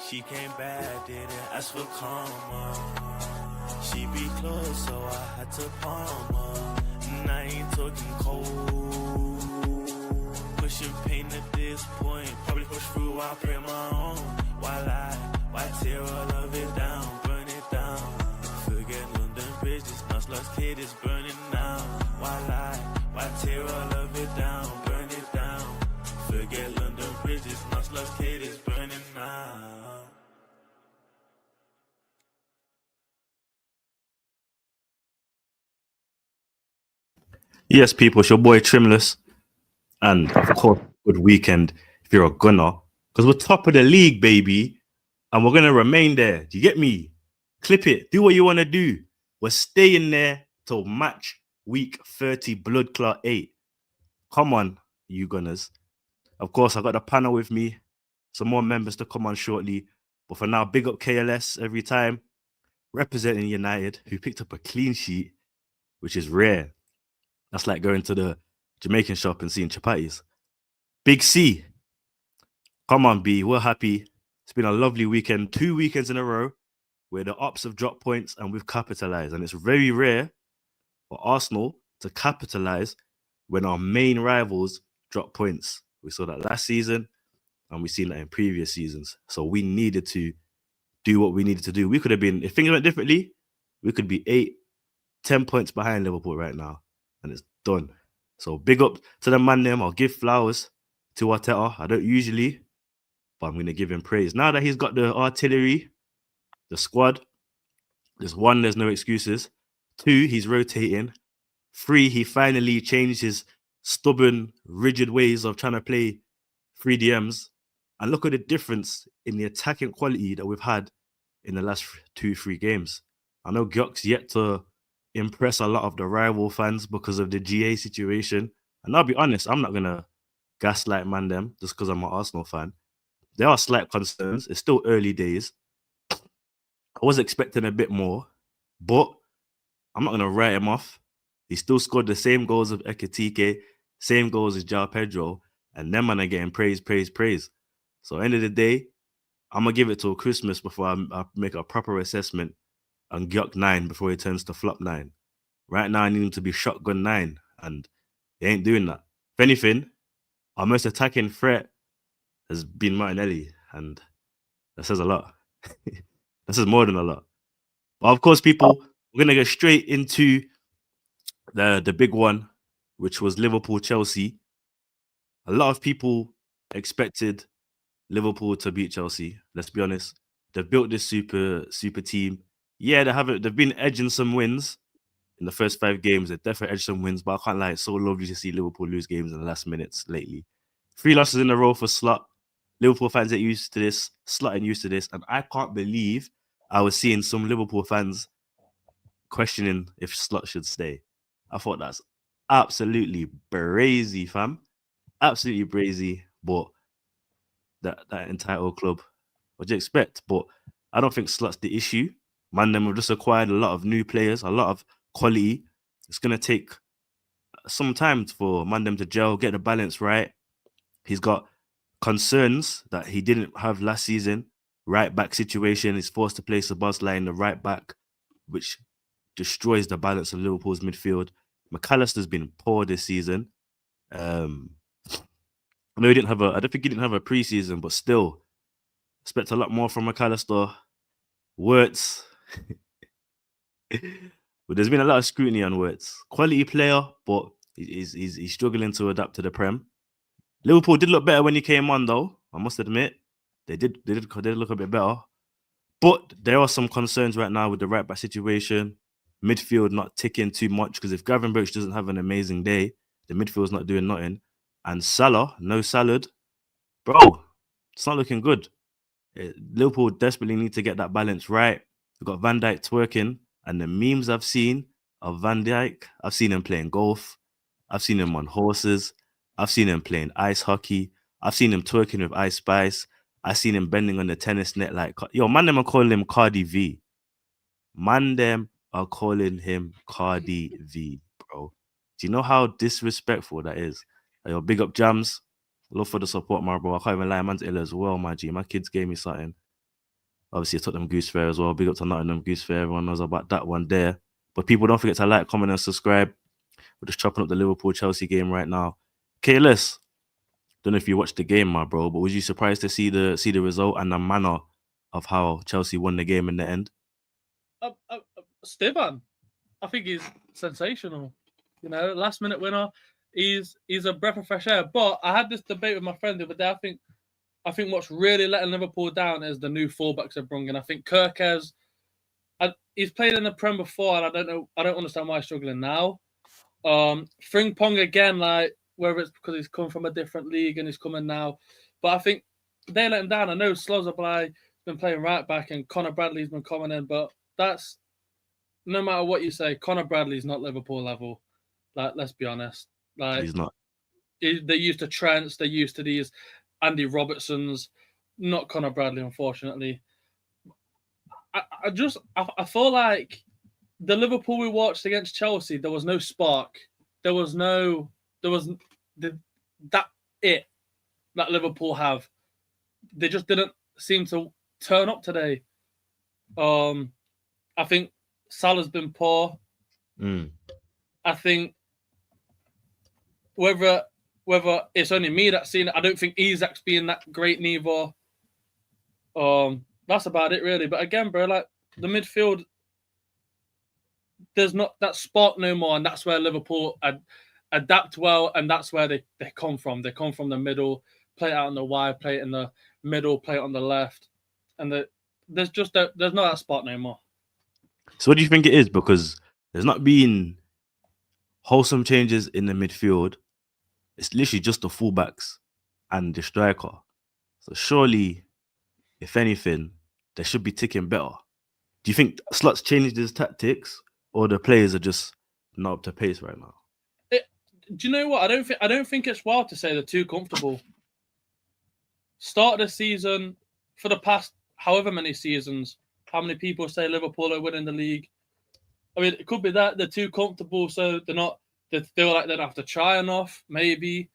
She came back, didn't ask for karma. She be close, so I had to palm her. And I ain't talking cold. Pushing pain at this point. Probably push through while I pray my own. Why tear all of it down, burn it down? Forget London bridges, now Sluts Kid is burning now. Why tear all of it down, burn it down? Forget London bridges, now Sluts Kid is burning now. Yes, people, it's your boy Trimless, and of course, good weekend if you're a gunner, because we're top of the league, baby, and we're gonna remain there. Do you get me? Clip it, do what you want to do. We're staying there till match week 30, Blood Clot 8. Come on, you gunners. Of course, I got the panel with me. Some more members to come on shortly. But for now, big up KLS every time, representing United, who picked up a clean sheet, which is rare. That's like going to the Jamaican shop and seeing chapatis. Big C. Come on, B. We're happy. It's been a lovely weekend. 2 weekends in a row where the ops have dropped points and we've capitalized. And it's very rare for Arsenal to capitalize when our main rivals drop points. We saw that last season and we've seen that in previous seasons. So we needed to do what we needed to do. We could have been, if things went differently, we could be 8-10 points behind Liverpool right now. And it's done. So big up to the man them. I'll give flowers to Arteta. I don't usually, but I'm going to give him praise. Now that he's got the artillery, the squad, there's no excuses. 2, he's rotating. 3, he finally changed his stubborn, rigid ways of trying to play 3 DMs. And look at the difference in the attacking quality that we've had in the last 2-3 games. I know Gyok's yet to impress a lot of the rival fans because of the GA situation. And I'll be honest, I'm not going to gaslight man them just because I'm an Arsenal fan. There are slight concerns. It's still early days. I was expecting a bit more, but I'm not going to write him off. He still scored the same goals of Ekitike, same goals as João Pedro, and them man are getting praise. So end of the day, I'm going to give it till Christmas before I make a proper assessment and Gyok 9 before he turns to flop 9. Right now, I need him to be shotgun 9, and he ain't doing that. If anything, our most attacking threat has been Martinelli, and that says a lot. That says more than a lot. But of course, people, we're going to get straight into the big one, which was Liverpool-Chelsea. A lot of people expected Liverpool to beat Chelsea. Let's be honest. They've built this super team. Yeah, they've been edging some wins in the first 5 games. They've definitely edged some wins, but I can't lie, it's so lovely to see Liverpool lose games in the last minutes lately. 3 losses in a row for Slot. Liverpool fans get used to this. Slot ain't used to this. And I can't believe I was seeing some Liverpool fans questioning if Slot should stay. I thought that's absolutely brazy, fam. Absolutely brazy. But that entitled club, what do you expect? But I don't think Slot's the issue. Man, them have just acquired a lot of new players, a lot of quality. It's going to take some time for man them to gel, get the balance right. He's got concerns that he didn't have last season. Right back situation. He's forced to play Szoboszlai in the right back, which destroys the balance of Liverpool's midfield. McAllister's been poor this season. I know I don't think he didn't have a preseason, but still, expect a lot more from McAllister. Wirtz. But there's been a lot of scrutiny on Wirtz. Quality player, but he's struggling to adapt to the Prem. Liverpool did look better when he came on, though. I must admit, they did look a bit better. But there are some concerns right now with the right back situation. Midfield not ticking too much, because if Gravenberch doesn't have an amazing day, the midfield's not doing nothing. And Salah, no salad. Bro, it's not looking good. Liverpool desperately need to get that balance right. We've got Van Dijk twerking, and the memes I've seen of Van Dijk, I've seen him playing golf. I've seen him on horses. I've seen him playing ice hockey. I've seen him twerking with Ice Spice. I've seen him bending on the tennis net like... Yo, man, them are calling him Cardi V. Man, them are calling him Cardi V, bro. Do you know how disrespectful that is? Yo, big up Jams. Love for the support, my bro. I can't even lie, man's ill as well, my G. My kids gave me something. Obviously, Tottenham Goose Fair as well. Big up to Nottingham Goose Fair. Everyone knows about that one there. But people, don't forget to like, comment, and subscribe. We're just chopping up the Liverpool-Chelsea game right now. KLS, don't know if you watched the game, my bro, but was you surprised to see the result and the manner of how Chelsea won the game in the end? Stivan, I think he's sensational. You know, last minute winner. He's a breath of fresh air. But I had this debate with my friend the other day. I think what's really letting Liverpool down is the new fullbacks they've brought in. I think Kirkes, he's played in the Prem before, and I don't understand why he's struggling now. Frimpong again, like whether it's because he's come from a different league and he's coming now, but I think they let him down. I know Slozably been playing right back and Connor Bradley's been coming in, but that's no matter what you say, Connor Bradley's not Liverpool level. Like, let's be honest. Like, He's not. They're used to Trents, they're used to these Andy Robertsons, not Connor Bradley, unfortunately. I feel like the Liverpool we watched against Chelsea, there was no spark. There was that Liverpool have. They just didn't seem to turn up today. I think Salah's been poor. I think whether it's only me that's seen it, I don't think Isak's being that great neither. That's about it really. But again, bro, like the midfield, there's not that spark no more, and that's where Liverpool adapt well, and that's where they come from. They come from the middle, play it out on the wide, play it in the middle, play it on the left, and there's not that spark no more. So what do you think it is? Because there's not been wholesome changes in the midfield. It's literally just the fullbacks and the striker. So surely, if anything, they should be ticking better. Do you think Slot's changed his tactics, or the players are just not up to pace right now? Do you know what? I don't think it's wild to say they're too comfortable. Start of the season, for the past however many seasons, how many people say Liverpool are winning the league? I mean, it could be that they're too comfortable, so they feel like they don't have to try enough, maybe.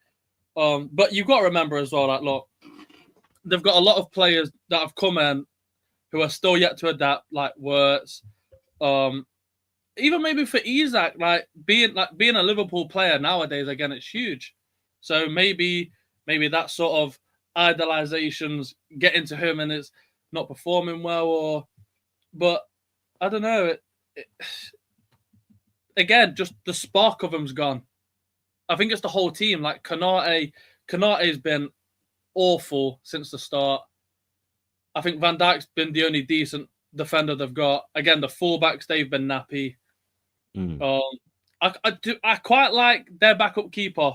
But you've got to remember as well, like, look, they've got a lot of players that have come in who are still yet to adapt, like Wirtz. Even maybe for Isak, being a Liverpool player nowadays, again, it's huge. So maybe that sort of idolizations get into him and it's not performing well, but I don't know. Again, just the spark of him's gone. I think it's the whole team. Like Konate's been awful since the start. I think Van Dijk's been the only decent defender they've got. Again, the fullbacks, they've been nappy. I quite like their backup keeper,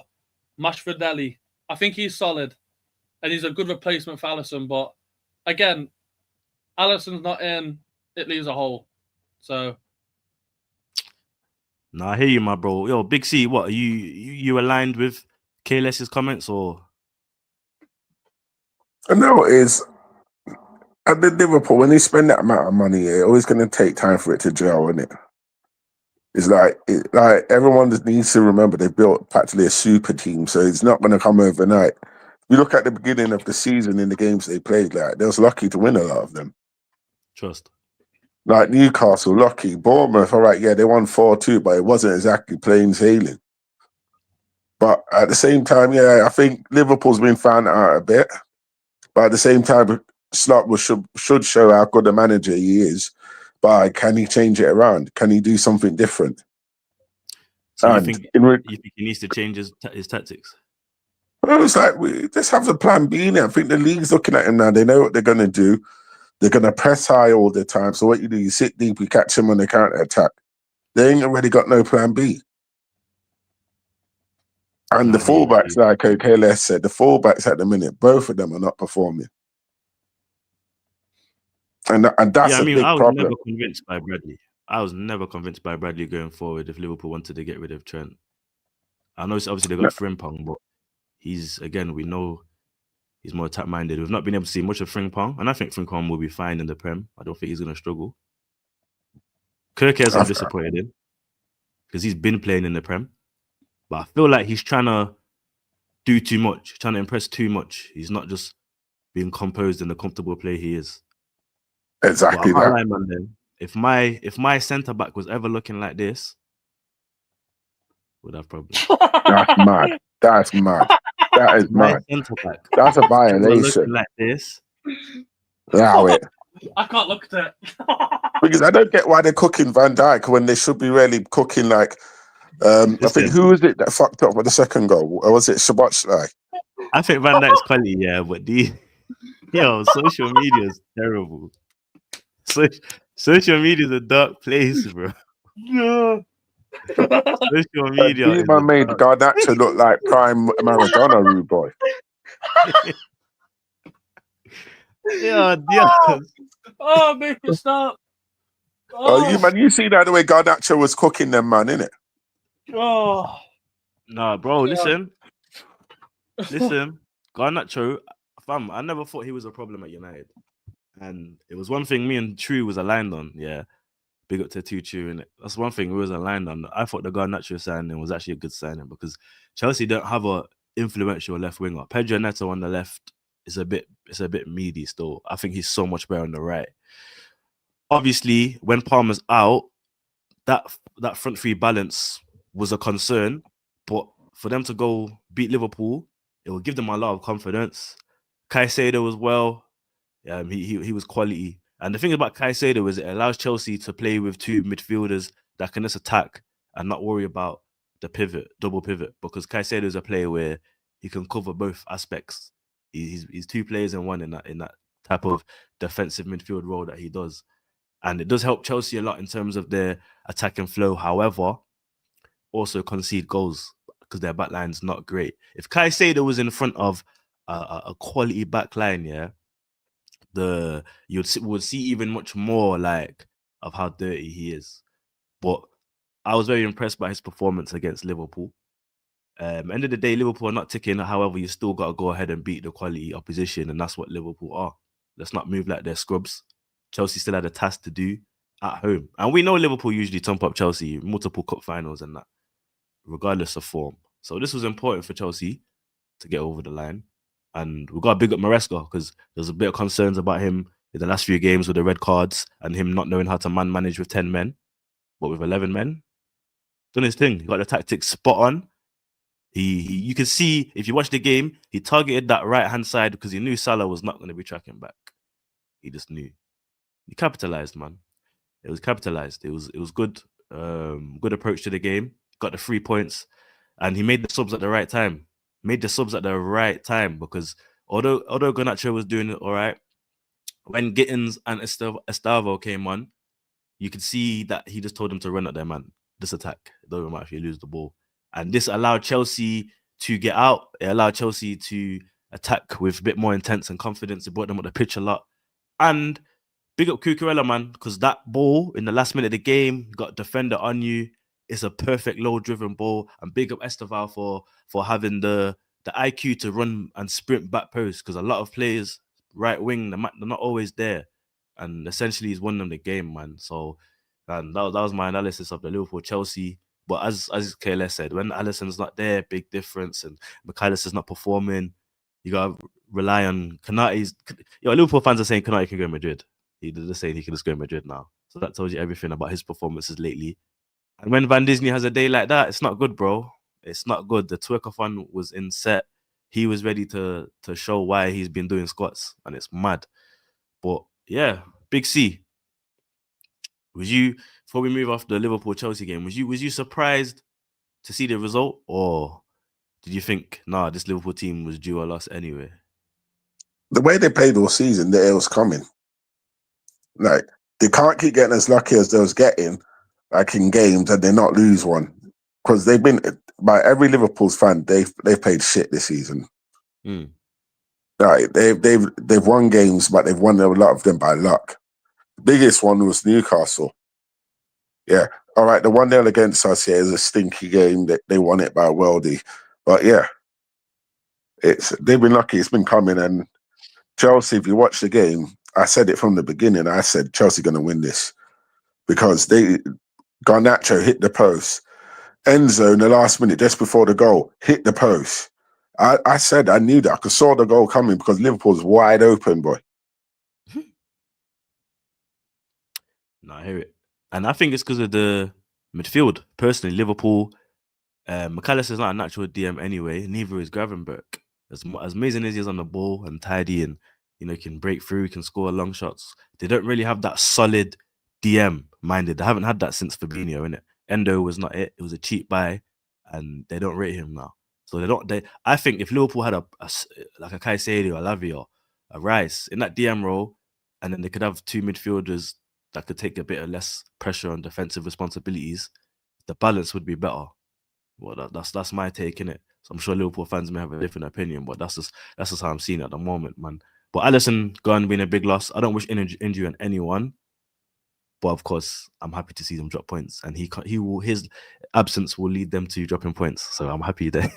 Mashfordeli. I think he's solid, and he's a good replacement for Alisson. But again, Alisson's not in; it leaves a hole. So, nah, I hear you, my bro. Yo, Big C, what are you aligned with KLS's comments, or? I know it is. At the Liverpool, when they spend that amount of money, it's always going to take time for it to gel, isn't it? It's like everyone needs to remember they built practically a super team, so it's not going to come overnight. You look at the beginning of the season in the games they played, like they was lucky to win a lot of them. Trust. Like Newcastle, lucky. Bournemouth, all right, yeah, they won 4-2, but it wasn't exactly plain sailing. But at the same time, yeah, I think Liverpool's been found out a bit. But at the same time, Slot should show how good a manager he is. But can he change it around? Can he do something different? So you think he needs to change his tactics? Well, it's like, let's have a plan B now. I think the league's looking at him now. They know what they're going to do. They're going to press high all the time. So what you do, you sit deep, you catch them on the counter-attack. They ain't already got no plan B. And the fullbacks, like KLS said, the fullbacks at the minute, both of them are not performing. And that's a big problem. I was never convinced by Bradley. I was never convinced by Bradley going forward if Liverpool wanted to get rid of Trent. I know obviously they got Frimpong, but we know he's more attack-minded. We've not been able to see much of Frimpong, and I think Frimpong will be fine in the Prem. I don't think he's going to struggle. Kirkes, I'm disappointed in, because he's been playing in the Prem. But I feel like he's trying to do too much, trying to impress too much. He's not just being composed in the comfortable play he is. But I Exactly can't that. lie, man. Then if my centre back was ever looking like this, would have problems. That's mad. That's mad. That is My mad. centre back That's a ever violation. looking like this. Allow it. I can't look at it. Because I don't get why they're cooking Van Dijk when they should be really cooking like. I think Listen, who was it that fucked up with the second goal? Or was it Szoboszlai? I think Van Dijk's quality, yeah, but social media is terrible. Social media is a dark place, bro. No. Social media is Dima made a dark. Garnacho look like prime Maradona, rude boy. Yeah. Oh, make it stop. Oh, you see that the way Garnacho was cooking them, man, innit? Oh. Nah, bro. Yeah. Listen. Garnacho, fam. I never thought he was a problem at United, and it was one thing me and True was aligned on. Yeah, big up to True, and that's one thing we was aligned on. I thought the Garnacho signing was actually a good signing because Chelsea don't have a influential left winger. Pedro Neto on the left is a bit meaty still. I think he's so much better on the right. Obviously, when Palmer's out, that front three balance was a concern, but for them to go beat Liverpool, it will give them a lot of confidence. Caicedo as well, he was quality. And the thing about Caicedo is it allows Chelsea to play with two midfielders that can just attack and not worry about the double pivot, because Caicedo is a player where he can cover both aspects. He's two players in one in that type of defensive midfield role that he does. And it does help Chelsea a lot in terms of their attacking flow. However, also concede goals because their backline's not great. If Caicedo was in front of a quality backline, yeah, you would see even much more like of how dirty he is. But I was very impressed by his performance against Liverpool. End of the day, Liverpool are not ticking. However, you still got to go ahead and beat the quality opposition, and that's what Liverpool are. Let's not move like they're scrubs. Chelsea still had a task to do at home. And we know Liverpool usually thump up Chelsea, multiple cup finals and that, regardless of form. So this was important for Chelsea to get over the line. And we've got to big up Maresca because there's a bit of concerns about him in the last few games with the red cards and him not knowing how to manage with 10 men, but with 11 men. Done his thing. He got the tactics spot on. You can see, if you watch the game, he targeted that right-hand side because he knew Salah was not going to be tracking back. He just knew. He capitalized, man. It was capitalized. It was good. Good approach to the game. Got the 3 points, and he made the subs at the right time. Because although Garnacho was doing it all right, when Gittins and Estavo came on, you could see that he just told them to run at their man. This attack. It doesn't matter if you lose the ball. And this allowed Chelsea to get out. It allowed Chelsea to attack with a bit more intense and confidence. It brought them up the pitch a lot. And big up Cucurella, man, because that ball in the last minute of the game got defender on you. It's a perfect low-driven ball. And big up Esteval for having the IQ to run and sprint back post, because a lot of players, right wing, they're not always there. And essentially, he's won them the game, man. So that was my analysis of the Liverpool-Chelsea. But as KLS said, when Alisson's not there, big difference, and McAllister's not performing, you got to rely on Konate's. Liverpool fans are saying Konate can go to Madrid. They're just saying he can just go to Madrid now. So that tells you everything about his performances lately. And when Van Disney has a day like that, it's not good, bro. It's not good. The Twerkathon was in set. He was ready to show why he's been doing squats, and it's mad. But yeah, Big C. Before we move off the Liverpool-Chelsea game, was you surprised to see the result, or did you think, this Liverpool team was due a loss anyway? The way they played all season, it was coming. Like, they can't keep getting as lucky as they was getting, like in games, and they not lose one. Because they've been, by every Liverpool's fan, they've played shit this season. Like, they've won games, but they've won a lot of them by luck. The biggest one was Newcastle. Yeah. All right, the 1-0 against us here is a stinky game. They won it by a worldie. But yeah, they've been lucky. It's been coming. And Chelsea, if you watch the game, I said it from the beginning. I said Chelsea going to win this because Garnacho hit the post. Enzo in the last minute, just before the goal, hit the post. I said I knew that. I saw the goal coming because Liverpool's wide open, boy. No, I hear it. And I think it's because of the midfield. Personally, Liverpool, McAllister's not a natural DM anyway. Neither is Gravenberch. As amazing as he is on the ball and tidy and, can break through, can score long shots. They don't really have that solid DM minded. They haven't had that since Fabinho, innit? Endo was not it. It was a cheap buy and they don't rate him now. So I think if Liverpool had like a Caicedo, a Lavia, a Rice in that DM role, and then they could have two midfielders that could take a bit of less pressure on defensive responsibilities, the balance would be better. Well, that's my take in it. So I'm sure Liverpool fans may have a different opinion, but that's just how I'm seeing it at the moment, man. But Alisson gone being a big loss. I don't wish injury on anyone, but of course I'm happy to see them drop points, and his absence will lead them to dropping points. So I'm happy that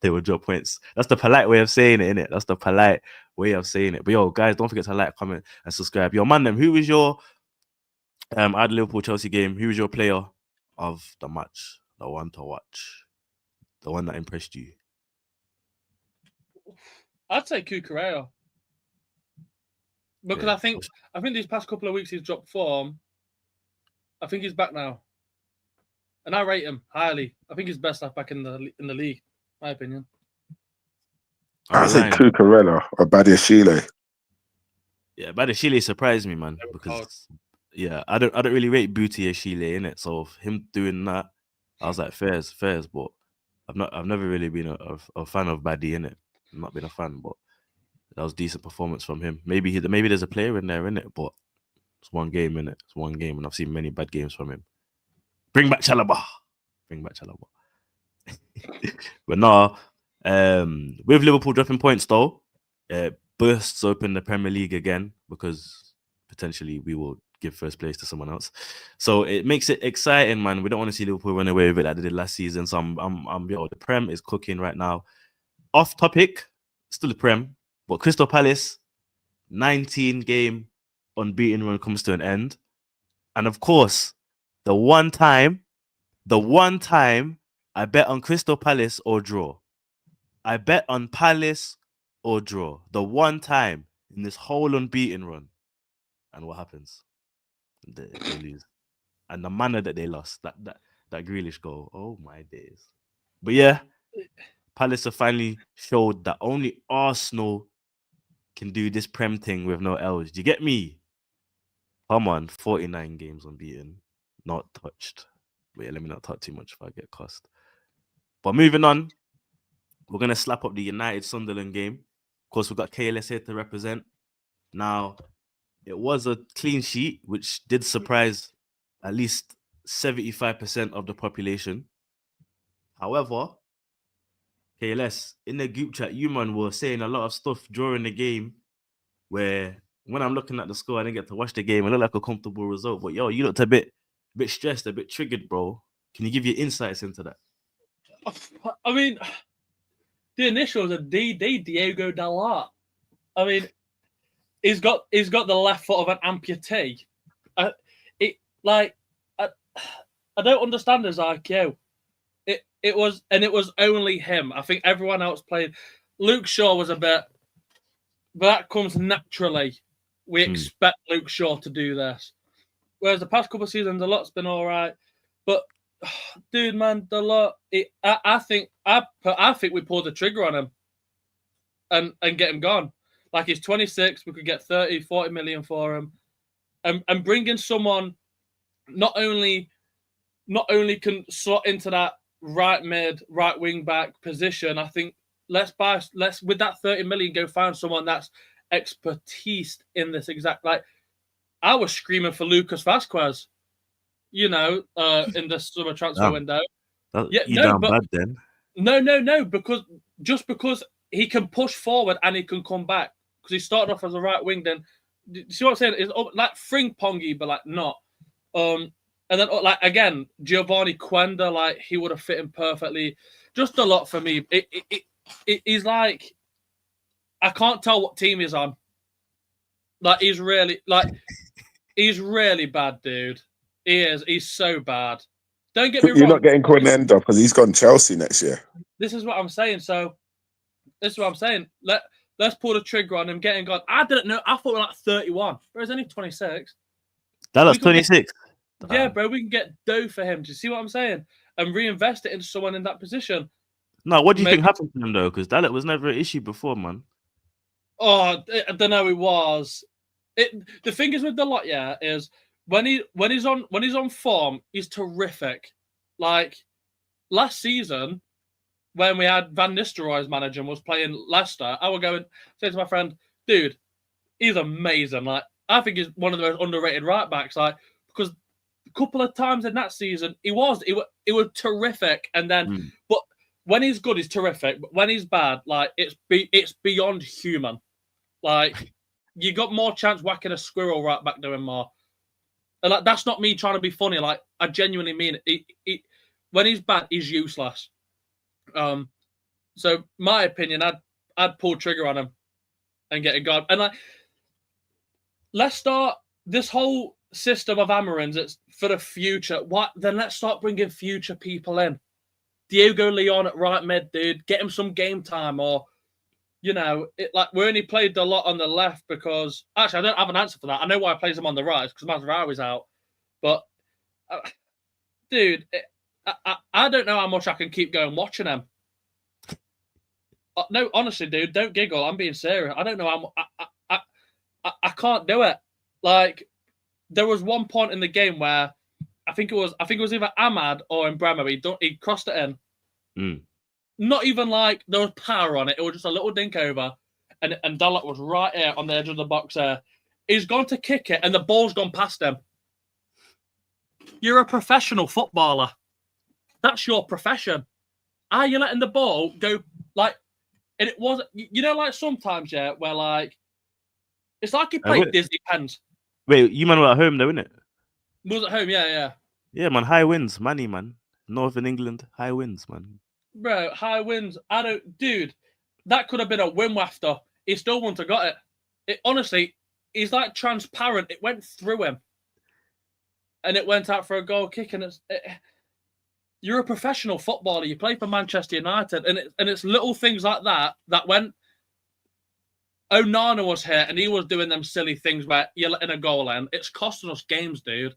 they will drop points. That's the polite way of saying it, innit? That's the polite way of saying it. But yo, guys, don't forget to like, comment, and subscribe. Yo, man, who was your at the Liverpool Chelsea game? Who was your player of the match? The one to watch, the one that impressed you? I'd say Cucurella. Because I think these past couple of weeks he's dropped form. I think he's back now, and I rate him highly. I think he's best left back in the league, my opinion. I say Cucurella or Badiashile. Yeah, Badiashile surprised me, man, because I don't really rate Badiashile in it. So him doing that, I was like, fairs, but I've never really been a fan of Baddy in it. I've not been a fan, but that was decent performance from him. Maybe there's a player in there, in it, but it's one game, in it. It's one game, and I've seen many bad games from him. Bring back Chalobah. But no, with Liverpool dropping points though, bursts open the Premier League again because potentially we will give first place to someone else. So it makes it exciting, man. We don't want to see Liverpool run away with it like they did last season. So the Prem is cooking right now. Off topic, still the Prem, but Crystal Palace 19-game unbeaten run comes to an end. And of course, the one time I bet on Crystal Palace or draw. I bet on Palace or draw. The one time in this whole unbeaten run. And what happens? They lose. And the manner that they lost, that Grealish goal, oh my days. But yeah, Palace have finally showed that only Arsenal can do this Prem thing with no L's. Do you get me? Come on, 49 games unbeaten, not touched. Wait, let me not talk too much if I get cussed. But moving on, we're going to slap up the United Sunderland game. Of course, we've got KLS here to represent. Now, it was a clean sheet, which did surprise at least 75% of the population. However, KLS, in the group chat, you man were saying a lot of stuff during the game where when I'm looking at the score, I didn't get to watch the game. It looked like a comfortable result. But yo, you looked a bit stressed, a bit triggered, bro. Can you give your insights into that? I mean, the initials are Diego Dalot. I mean, he's got the left foot of an amputee. I don't understand his IQ. It was only him. I think everyone else played. Luke Shaw was a bit, but that comes naturally. We expect Luke Shaw to do this. Whereas the past couple of seasons, a lot's been all right. But dude, man, the lot. I think we pulled the trigger on him and get him gone. Like, he's 26, we could get 30, 40 million for him. And bringing someone not only can slot into that right mid, right wing back position, I think let's with that 30 million go find someone that's expertise in this exact, like, I was screaming for Lucas Vazquez, in the summer transfer window. Bad then. No, because he can push forward and he can come back. Because he started off as a right wing, then you see what I'm saying? It's like Frimpong, but like not. And then like again, Giovanni Quenda, like he would have fit in perfectly. Just a lot for me. He's like, I can't tell what team he's on. Like he's really bad, dude. He is. He's so bad. Don't get me wrong. You're not getting Quenda because he's gone Chelsea next year. This is what I'm saying. Let's pull the trigger on him getting gone. I didn't know. I thought we were like 31, but he's only 26. Dallas We can 26. Yeah, bro, we can get dough for him. Do you see what I'm saying? And reinvest it into someone in that position. No, what do you Maybe- think happened to him though? Because Dallas was never an issue before, man. Oh, I don't know. It was. The thing is with the lot, yeah, is when he's on form, he's terrific. Like last season, when we had Van Nistelrooy as manager and was playing Leicester, I would go and say to my friend, dude, he's amazing. Like I think he's one of the most underrated right backs. Like because a couple of times in that season, he was terrific. And then, but when he's good, he's terrific. But when he's bad, like it's beyond human. Like you got more chance whacking a squirrel right back doing more. And like that's not me trying to be funny. Like I genuinely mean it. When he's bad, he's useless. So my opinion, I'd pull trigger on him and get a guard. And like, let's start this whole system of Amarins. It's for the future. What? Then let's start bringing future people in. Diego Leon at right mid, dude. Get him some game time, or you know, like we only played a lot on the left because actually I don't have an answer for that. I know why I plays him on the right because Mazraoui's out, but dude, I don't know how much I can keep going watching him. No, honestly, dude, don't giggle. I'm being serious. I don't know how I can't do it. Like there was one point in the game where I think it was either Ahmad or in Bremer. He crossed it in. Not even like there was power on it. It was just a little dink over, and Dalot was right here on the edge of the box there. He's gone to kick it, and the ball's gone past him. You're a professional footballer. That's your profession. Are you letting the ball go like? And it wasn't, you know, like sometimes, yeah, where like it's like he played Disney pens. Wait, you man were at home though, innit? Was at home, yeah. Yeah, man, high winds, money, man. Northern England, high winds, man. Bro, high winds. Dude, that could have been a win wafter. He still wouldn't have got it. It honestly, he's like transparent. It went through him, and it went out for a goal kick. And you're a professional footballer. You play for Manchester United, and it's little things like that when Onana was here and he was doing them silly things where you're letting a goal in. It's costing us games, dude.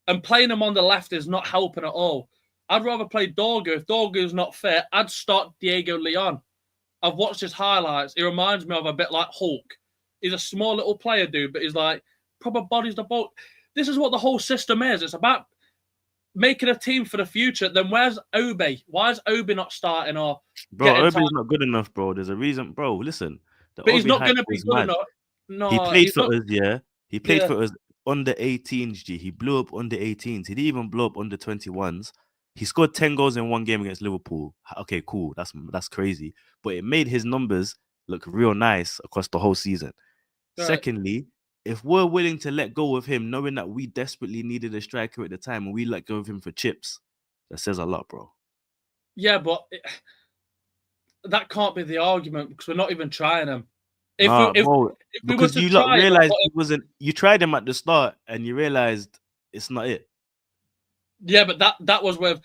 And playing him on the left is not helping at all. I'd rather play Dorgu. If Dorgu's not fit, I'd start Diego Leon. I've watched his highlights. He reminds me of a bit like Hulk. He's a small little player, dude, but he's like proper bodies the ball. This is what the whole system is. It's about making a team for the future. Then where's Obi? Why is Obi not starting? Or bro, Obi's not good enough, bro. There's a reason, bro. Listen, but he's not going to be good enough. No, he played for us, yeah. He played for us under 18s. G. He blew up under 18s. He didn't even blow up under 21s. He scored 10 goals in one game against Liverpool. Okay, cool. That's crazy. But it made his numbers look real nice across the whole season. Right. Secondly, if we're willing to let go of him, knowing that we desperately needed a striker at the time and we let go of him for chips, that says a lot, bro. Yeah, but that can't be the argument because we're not even trying him. Because you realized it wasn't. You tried him at the start and you realized it's not it. Yeah, but that was with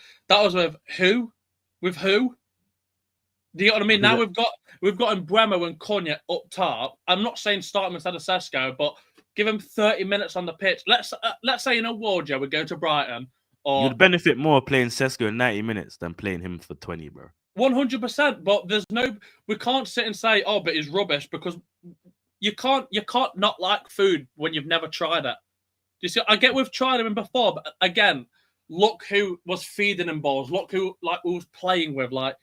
who? With who? Do you know what I mean? Now we've got Bremer and Cunha up top. I'm not saying start him instead of Sesko, but give him 30 minutes on the pitch. Let's say in a world, we go to Brighton. Or you'd benefit more playing Sesko in 90 minutes than playing him for 20, bro. 100%. But we can't sit and say, oh, but he's rubbish because you can't not like food when you've never tried it. Do you see? I get we've tried him before, but again, look who was feeding him balls. Look who was playing with. Like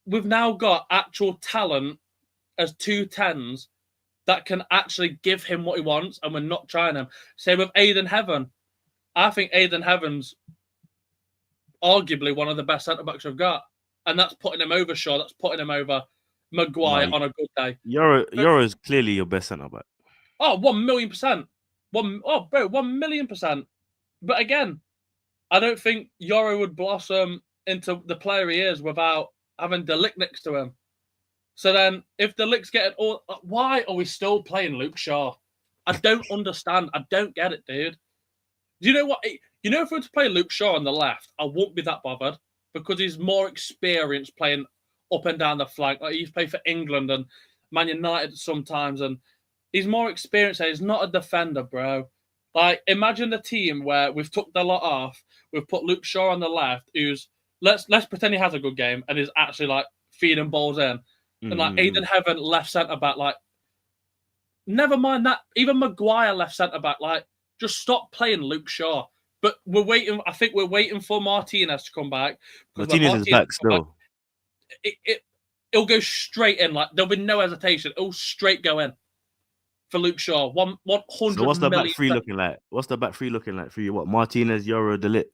we've now got actual talent as 2 10s that can actually give him what he wants, and we're not trying him. Same with Aiden Heaven. I think Aiden Heaven's arguably one of the best centre backs we've got, and that's putting him over Shaw. That's putting him over Maguire on a good day. Euro is clearly your best centre back. Oh, 1,000,000%. 1,000,000%. But again, I don't think Euro would blossom into the player he is without having De Ligt next to him. So then, if De Ligt's getting all, why are we still playing Luke Shaw? I don't understand. I don't get it, dude. Do you know what? You know, if we were to play Luke Shaw on the left, I won't be that bothered because he's more experienced playing up and down the flank. Like he's played for England and Man United sometimes, and he's more experienced. He's not a defender, bro. Like, imagine the team where we've took the lot off, we've put Luke Shaw on the left, who's let's pretend he has a good game and is actually like feeding balls in, and like Aidan Heaven left centre back. Like, never mind that. Even Maguire left centre back. Like, just stop playing Luke Shaw. But we're waiting. I think we're waiting for Martinez to come back. Martinez is back still. It'll go straight in. Like, there'll be no hesitation. It'll straight go in for Luke Shaw. 100 So what's the back million. three looking like? What's the back three looking like for you? What, Martinez, Yoro, De Ligt?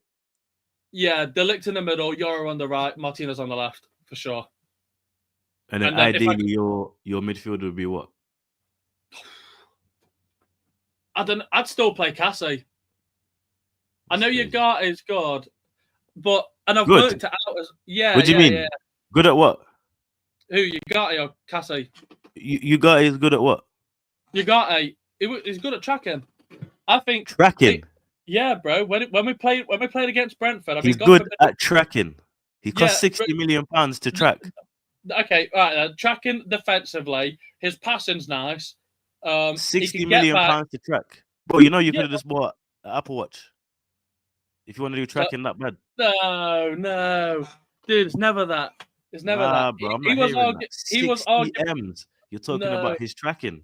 Yeah, De Ligt in the middle, Yoro on the right, Martinez on the left, for sure. And then ideally, your midfield would be what? I'd still play Cassie. I know Ugarte is good, but I've worked it out as What do you mean? Yeah. Good at what? Who, Ugarte or Cassie? Ugarte is good at what? Ugarte, he's good at tracking. I think tracking. Yeah, bro. When we played against Brentford, he's good at tracking. He cost £60 million to track. Okay, right. Tracking defensively, his passing's nice. £60 million to track. Bro, you know you could have just bought an Apple Watch if you want to do tracking that bad. No, dude, it's never that. It's never that. Bro, I'm not he was arguing. You're talking about his tracking.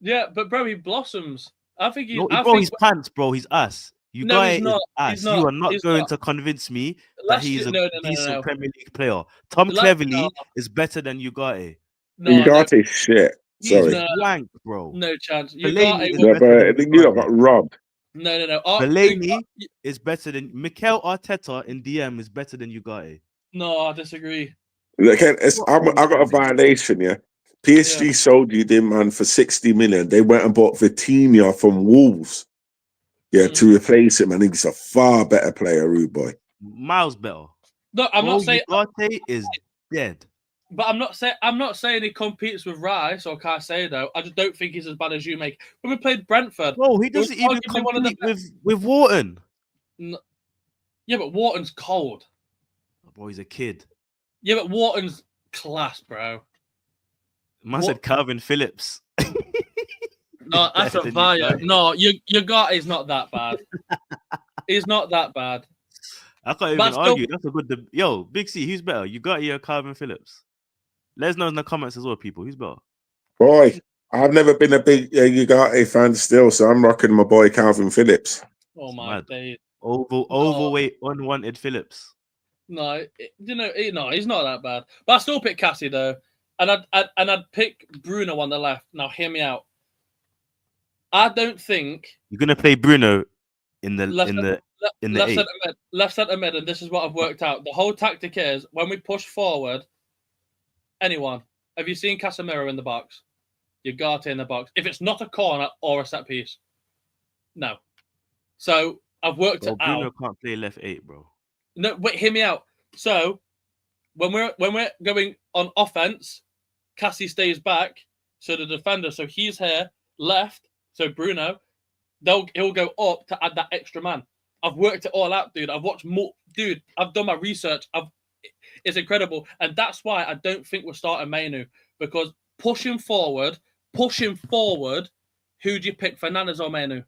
Yeah, but bro, he blossoms. I think he's. He's pants, bro. He's ass. You guys is ass. You are not going to convince me that he's a decent Premier League player. Tom Cleverley is better than Ugarte. Ugarte's shit. Sorry. He's blank, bro. No chance. I think you got robbed. No. Fellaini is better than Mikel Arteta in DM is better than Ugarte. No, I disagree. Look, I got a violation, yeah. PSG sold you them man for 60 million. They went and bought Vitinha from Wolves. Yeah, to replace him, and he's a far better player, rude boy. Miles better. No, I'm not saying Ugarte is dead. But I'm not saying he competes with Rice or Caicedo. I just don't think he's as bad as you make. When we played Brentford, he doesn't even compete with Wharton. No. Yeah, but Wharton's cold. Boy, he's a kid. Yeah, but Wharton's class, bro. Man said Calvin Phillips. No, that's a fire. No, Ugarte's not that bad. He's not that bad. I can't even argue. That's a good. Yo, Big C, who's better? Ugarte or Calvin Phillips? Let us know in the comments as well, people. Who's better? Boy, I've never been a big Ugarte fan still, so I'm rocking my boy Calvin Phillips. Oh my days. Overweight, unwanted Phillips. No, he's not that bad. But I still pick Cassie though, and I'd pick Bruno on the left. Now, hear me out. I don't think you're gonna play Bruno in the left centre mid, and this is what I've worked out. The whole tactic is when we push forward. Anyone, have you seen Casemiro in the box? Ugarte in the box. If it's not a corner or a set piece, no. So I've worked it out. Bruno can't play left 8, bro. No, wait, hear me out. So when we're going on offense, Cassie stays back. So the defender, so he's here left. So Bruno, he'll go up to add that extra man. I've worked it all out, dude. I've watched more, dude. I've done my research. It's incredible, and that's why I don't think we're starting Mainu, because pushing forward. Who do you pick, Fernandes or Mainu?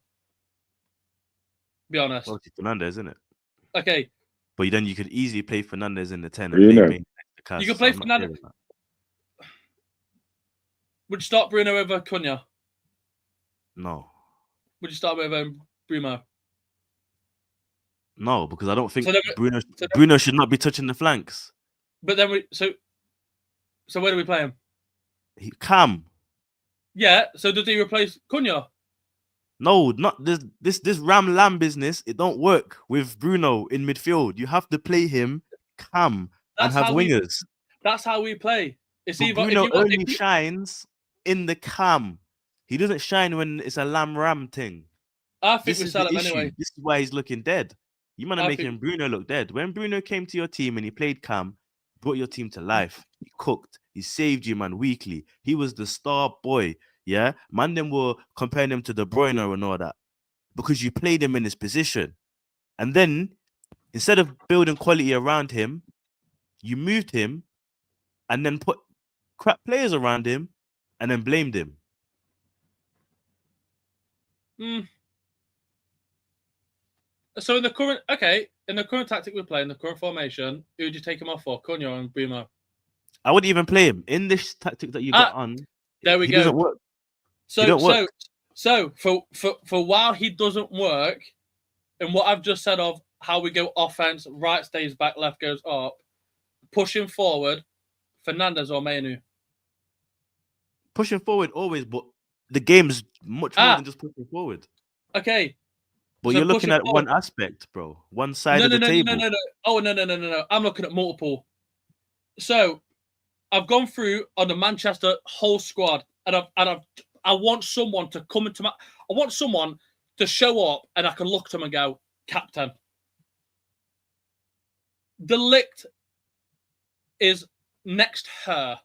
Be honest. Well, it's Fernandes, isn't it? Okay, but then you could easily play Fernandes in the 10. You could play Fernandes. Would you start Bruno over Cunha? No. Would you start with Bruno? No, because I don't think Bruno should not be touching the flanks. But then so where do we play him? Cam. Yeah. So does he replace Cunha? No, not this Ram Lam business. It don't work with Bruno in midfield. You have to play him Cam and have wingers. That's how we play. It's either Bruno only shines in the Cam. He doesn't shine when it's a Ram thing. I think we sell him anyway. This is why he's looking dead. You might are making Bruno look dead. When Bruno came to your team and he played Cam, brought your team to life. He cooked. He saved you, man, weekly. He was the star boy, yeah? Man, them were comparing him to De Bruyne and all that because you played him in his position. And then, instead of building quality around him, you moved him and then put crap players around him and then blamed him. So in the current tactic we're playing, the current formation, who would you take him off for? Cunha and Bruno. I wouldn't even play him in this tactic that you got on. There we he go. Doesn't work. So don't work. So for while he doesn't work, and what I've just said of how we go offense, right stays back, left goes up, pushing forward, Fernandes or Mainu? Pushing forward always, but the game's much more than just pushing forward. Okay. But So you're looking at forward. one aspect, bro. One side of the table. No. Oh, no. I'm looking at multiple. So I've gone through on the Manchester whole squad, and I want someone to come into I want someone to show up, and I can look at them and go, captain. De Ligt is next her.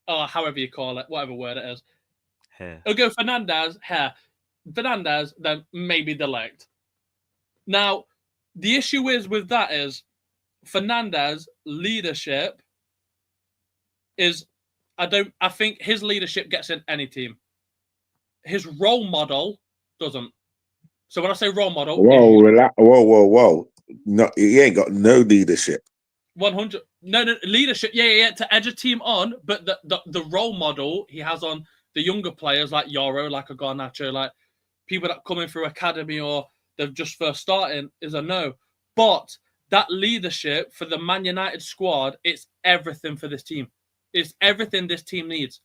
Or however you call it, whatever word it is. Hair. It'll go Fernandes, hair. Fernandes, then maybe De Ligt. Now, the issue is with that is Fernandes' leadership is I think his leadership gets in any team. His role model doesn't. So when I say role model, whoa. No, he ain't got no leadership. 100. No, leadership. Yeah. To edge a team on, but the role model he has on the younger players like Yoro, like a Garnacho, like people that come in through academy or they've just first starting is a no. But that leadership for the Man United squad, it's everything for this team. It's everything this team needs.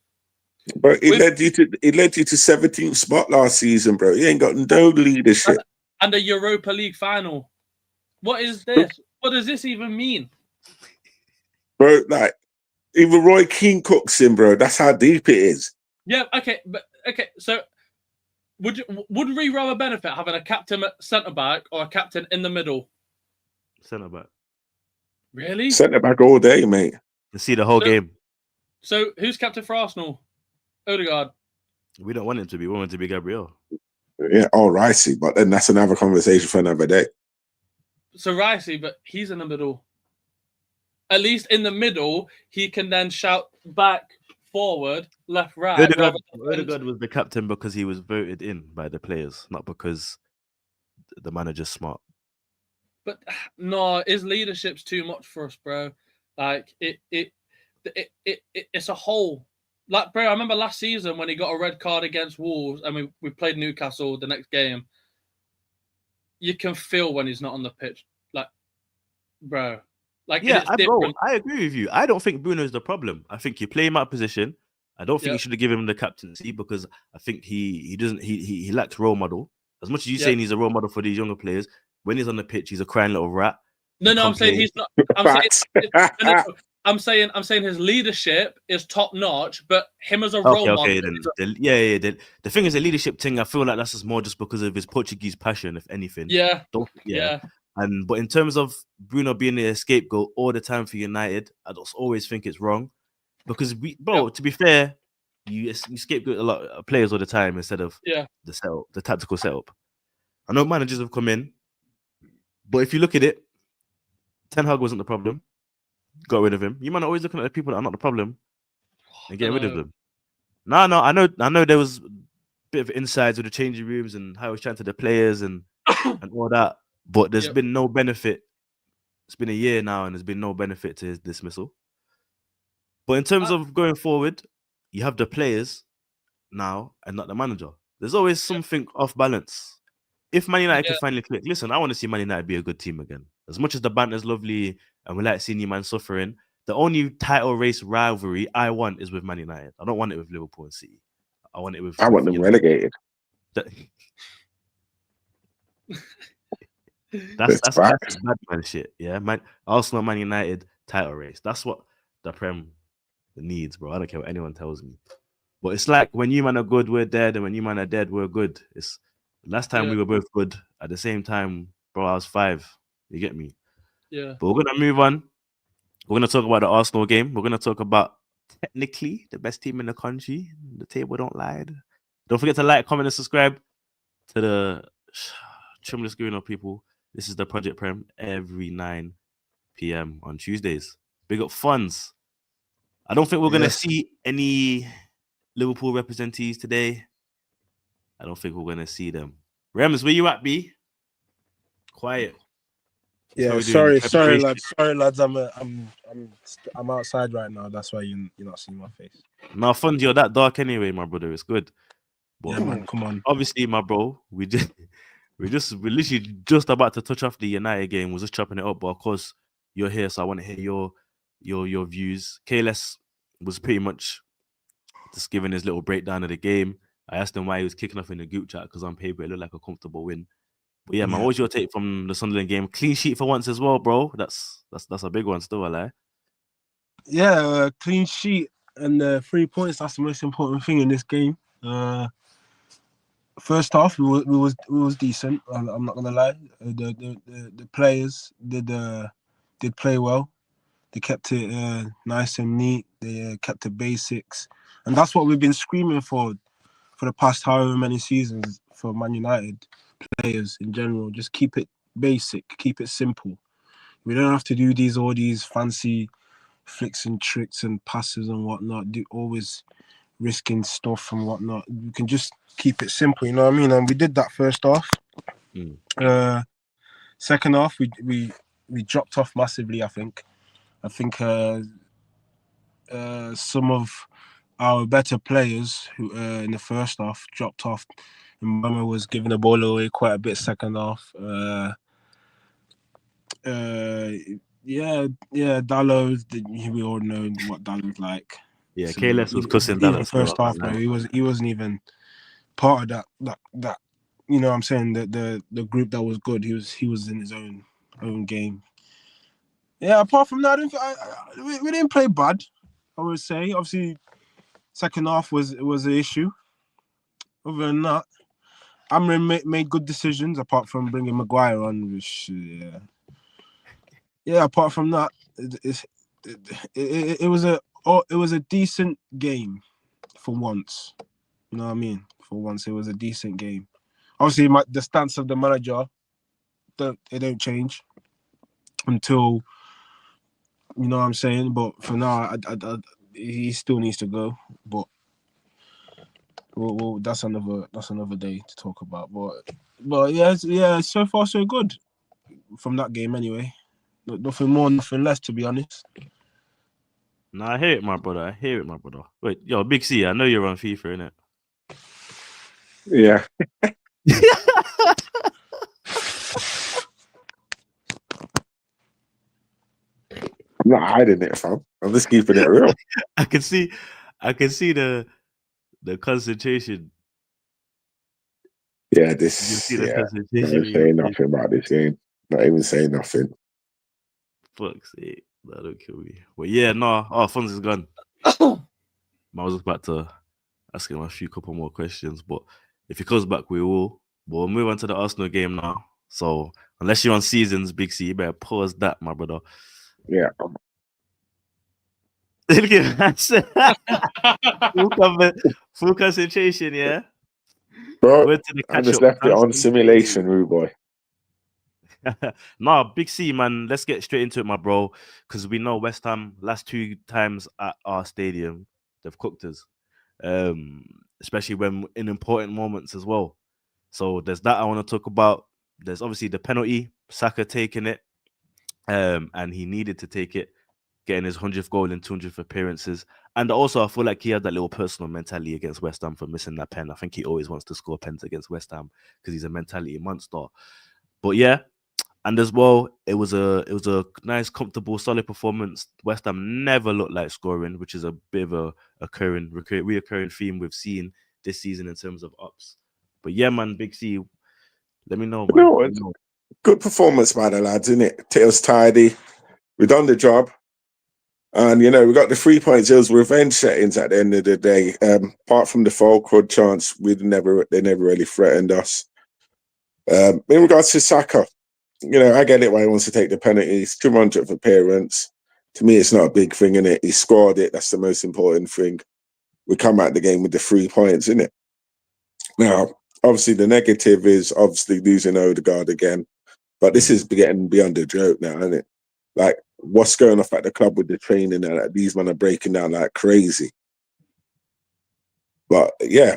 But it led you to 17th spot last season, bro. He ain't got no leadership. And a Europa League final. What is this? What does this even mean? Bro, like, even Roy Keane cooks him, bro. That's how deep it is. Yeah, okay. So would we rather benefit having a captain at centre-back or a captain in the middle? Centre-back. Really? Centre-back all day, mate. To see the whole game. So who's captain for Arsenal? Odegaard. We don't want him to be. We want him to be Gabriel. Yeah, Ricey. But then that's another conversation for another day. So Ricey, but he's in the middle. At least in the middle, he can then shout back, forward, left, right. Odegaard was the captain because he was voted in by the players, not because the manager's smart. But no, his leadership's too much for us, bro. Like it's a whole. Like, bro, I remember last season when he got a red card against Wolves and we played Newcastle the next game. You can feel when he's not on the pitch. Like, bro. Like, yeah, I agree with you. I don't think Bruno's the problem. I think you play him out of position. I don't think you should have given him the captaincy because I think he lacks role model. As much as you're saying he's a role model for these younger players, when he's on the pitch, he's a crying little rat. No, I'm saying he's not. I'm saying his leadership is top notch, but him as a role model. The thing is, the leadership thing. I feel like that's just more just because of his Portuguese passion, if anything. Yeah. But in terms of Bruno being the scapegoat all the time for United, I just always think it's wrong because to be fair, you scapegoat a lot of players all the time instead of the tactical setup. I know managers have come in, but if you look at it, Ten Hag wasn't the problem. Got rid of him. You might always looking at the people that are not the problem and getting rid of them. No, I know there was a bit of insides with the changing rooms and how he was chatting to the players and all that, but there's been no benefit. It's been a year now and there's been no benefit to his dismissal. But in terms of going forward, you have the players now and not the manager. There's always something off balance. If Man United can finally click, listen, I want to see Man United be a good team again. As much as the banter's lovely and we like seeing you man suffering, the only title race rivalry I want is with Man United. I don't want it with Liverpool and City. I want them relegated. That's bad man shit. Yeah, man. Arsenal, Man United title race. That's what the Prem needs, bro. I don't care what anyone tells me. But it's like when you man are good, we're dead, and when you man are dead, we're good. It's last time we were both good. At the same time, bro, I was 5. You get me? Yeah. But we're gonna move on. We're gonna talk about the Arsenal game. We're gonna talk about technically the best team in the country. The table don't lie. Don't forget to like, comment, and subscribe to the Trimless Gooner people. This is the Project Prem every 9 p.m. on Tuesdays. Big up funds. I don't think we're gonna see any Liverpool representees today. I don't think we're gonna see them. Rems, where you at, B? quiet. Yeah, That's what we're doing. sorry, Preparation. lads. I'm outside right now. That's why you're not seeing my face. Now, fun, you're that dark anyway, my brother. It's good. But Yeah, man. Come on. obviously, my bro, we're literally just about to touch off the United game. We're just chopping it up, but of course, you're here, so I want to hear your views. KLS was pretty much just giving his little breakdown of the game. I asked him why he was kicking off in the group chat because on paper it looked like a comfortable win. But yeah, man, what was your take from the Sunderland game? Clean sheet for once as well, bro. That's a big one still, I lie. Yeah, clean sheet and 3 points. That's the most important thing in this game. First half, we was decent. I'm not gonna lie. The players did play well. They kept it nice and neat. They kept the basics, and that's what we've been screaming for the past however many seasons for Man United players in general. Just keep it basic, keep it simple. We don't have to do all these fancy flicks and tricks and passes and whatnot. Always risking stuff and whatnot. We can just keep it simple, you know what I mean? And we did that first half. Second half, we dropped off massively. I think some of our better players who in the first half dropped off. Mbama was giving the ball away quite a bit second half. Dallo, we all know what Dallo's like. Yeah, So KLS was cussing Dallas. Even first half, he wasn't even part of that. You know what I'm saying? The group that was good, he was in his own game. Yeah, apart from that, we didn't play bad, I would say. Obviously, second half was an issue. Other than that, Amrin made good decisions apart from bringing Maguire on, which apart from that, it was a decent game for once. You know what I mean? For once, it was a decent game. Obviously, the stance of the manager don't change until, you know what I'm saying. But for now, he still needs to go. But well, that's another day to talk about. But yeah. So far, so good from that game. Anyway, nothing more, nothing less. To be honest. Nah, I hear it, my brother. Wait, yo, Big C, I know you're on FIFA, innit? Yeah. I'm not hiding it, fam. I'm just keeping it real. I can see the concentration. Yeah, You see the not concentration. saying nothing about this game. Not even saying nothing. Fuck's sake. That don't kill me. But yeah, no. Oh, Fonz is gone. I was just about to ask him a couple more questions, but if he comes back, we'll move on to the Arsenal game now. So unless you're on seasons, Big C, you better pause that, my brother. Yeah. Full concentration, yeah. Bro, I just left it on simulation, rude boy. No, Big C, man. Let's get straight into it, my bro. Because we know West Ham last 2 times at our stadium, they've cooked us. Especially when in important moments as well. So there's that I want to talk about. There's obviously the penalty, Saka taking it, and he needed to take it, getting his 100th goal in 200th appearances. And also, I feel like he had that little personal mentality against West Ham for missing that pen. I think he always wants to score pens against West Ham because he's a mentality monster. But yeah, and as well, it was a nice, comfortable, solid performance. West Ham never looked like scoring, which is a bit of a reoccurring theme we've seen this season in terms of ups. But yeah, man, Big C, let me know, man. Good performance by the lads, innit? Tails tidy. We done the job. And, we got the 3 points. It was revenge settings at the end of the day. Apart from the foul crud chance, they never really threatened us. In regards to Saka, I get it why he wants to take the penalties. 200th appearance. To me, it's not a big thing, innit? He scored it. That's the most important thing. We come out the game with the 3 points, innit? Now, obviously, the negative is obviously losing Odegaard again. But this is getting beyond the joke now, isn't it? Like, what's going off at the club with the training and like, these men are breaking down like crazy. But yeah,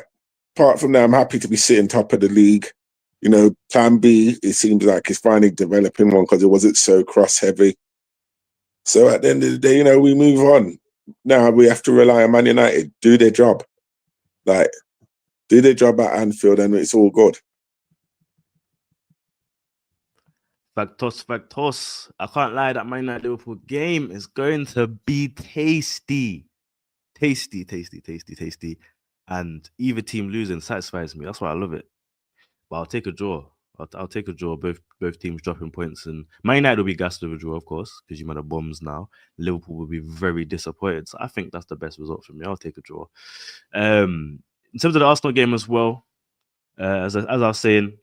apart from that, I'm happy to be sitting top of the league. Plan B, it seems like it's finally developing one because it wasn't so cross heavy. So at the end of the day, we move on. Now we have to rely on Man United, do their job. Do their job at Anfield and it's all good. Factos. I can't lie, that Man United Liverpool game is going to be tasty. Tasty. And either team losing satisfies me. That's why I love it. But I'll take a draw. I'll take a draw. Both teams dropping points, and Man United will be gassed with a draw, of course, because you might have bombs now. Liverpool will be very disappointed. So I think that's the best result for me. I'll take a draw. In terms of the Arsenal game as well, as I was saying,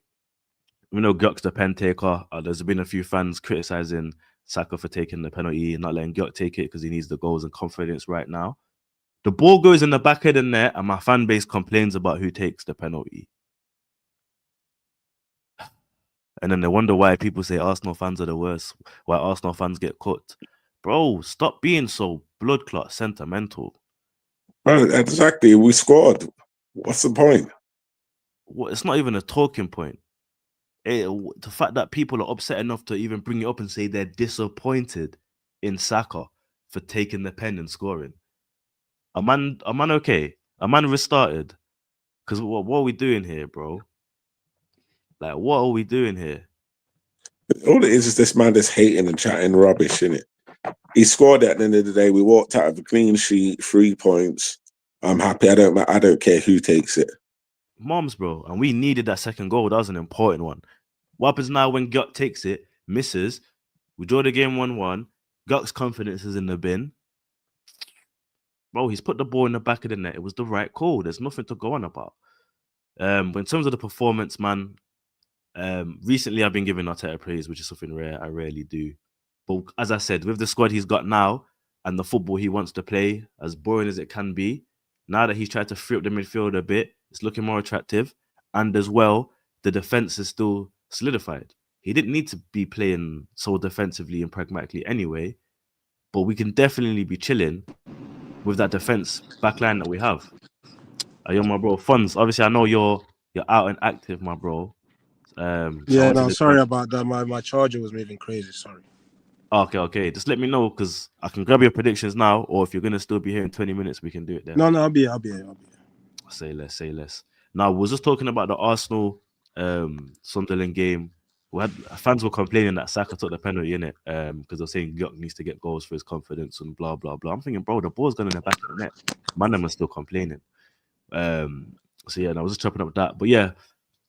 we know Gyök's the pen taker. There's been a few fans criticizing Saka for taking the penalty, not letting Gyök take it because he needs the goals and confidence right now. The ball goes in the back of the net, and my fan base complains about who takes the penalty. And then they wonder why people say Arsenal fans are the worst, why Arsenal fans get cut. Bro, stop being so blood clot sentimental. Bro, exactly. We scored. What's the point? It's not even a talking point. The fact that people are upset enough to even bring it up and say they're disappointed in Saka for taking the pen and scoring. A man okay? A man restarted? Because what are we doing here, bro? Like, what are we doing here? All it is this man that's hating and chatting rubbish, innit? He scored at the end of the day. We walked out of a clean sheet, 3 points. I'm happy. I don't care who takes it. Moms, bro. And we needed that second goal. That was an important one. What happens now when Gyök takes it, misses, we draw the game 1-1, Gyök's confidence is in the bin. Bro, he's put the ball in the back of the net. It was the right call. There's nothing to go on about. But in terms of the performance, man, recently I've been giving Arteta praise, which is something rare. I rarely do. But as I said, with the squad he's got now and the football he wants to play, as boring as it can be, now that he's tried to free up the midfield a bit, it's looking more attractive. And as well, the defense is still solidified. He didn't need to be playing so defensively and pragmatically anyway, but we can definitely be chilling with that defense backline that we have. Yo, my bro, Funds, obviously I know you're out and active, my bro. Sorry about that. My charger was moving crazy. Sorry. Okay. Just let me know because I can grab your predictions now, or if you're gonna still be here in 20 minutes, we can do it then. No, I'll be here. Say less. Now, we were just talking about the Arsenal Sunderland game. Fans were complaining that Saka took the penalty in it because they're saying Gyök needs to get goals for his confidence and blah blah blah. I'm thinking, bro, the ball's gone in the back of the net. Man, them are still complaining. I was just chopping up that. But yeah,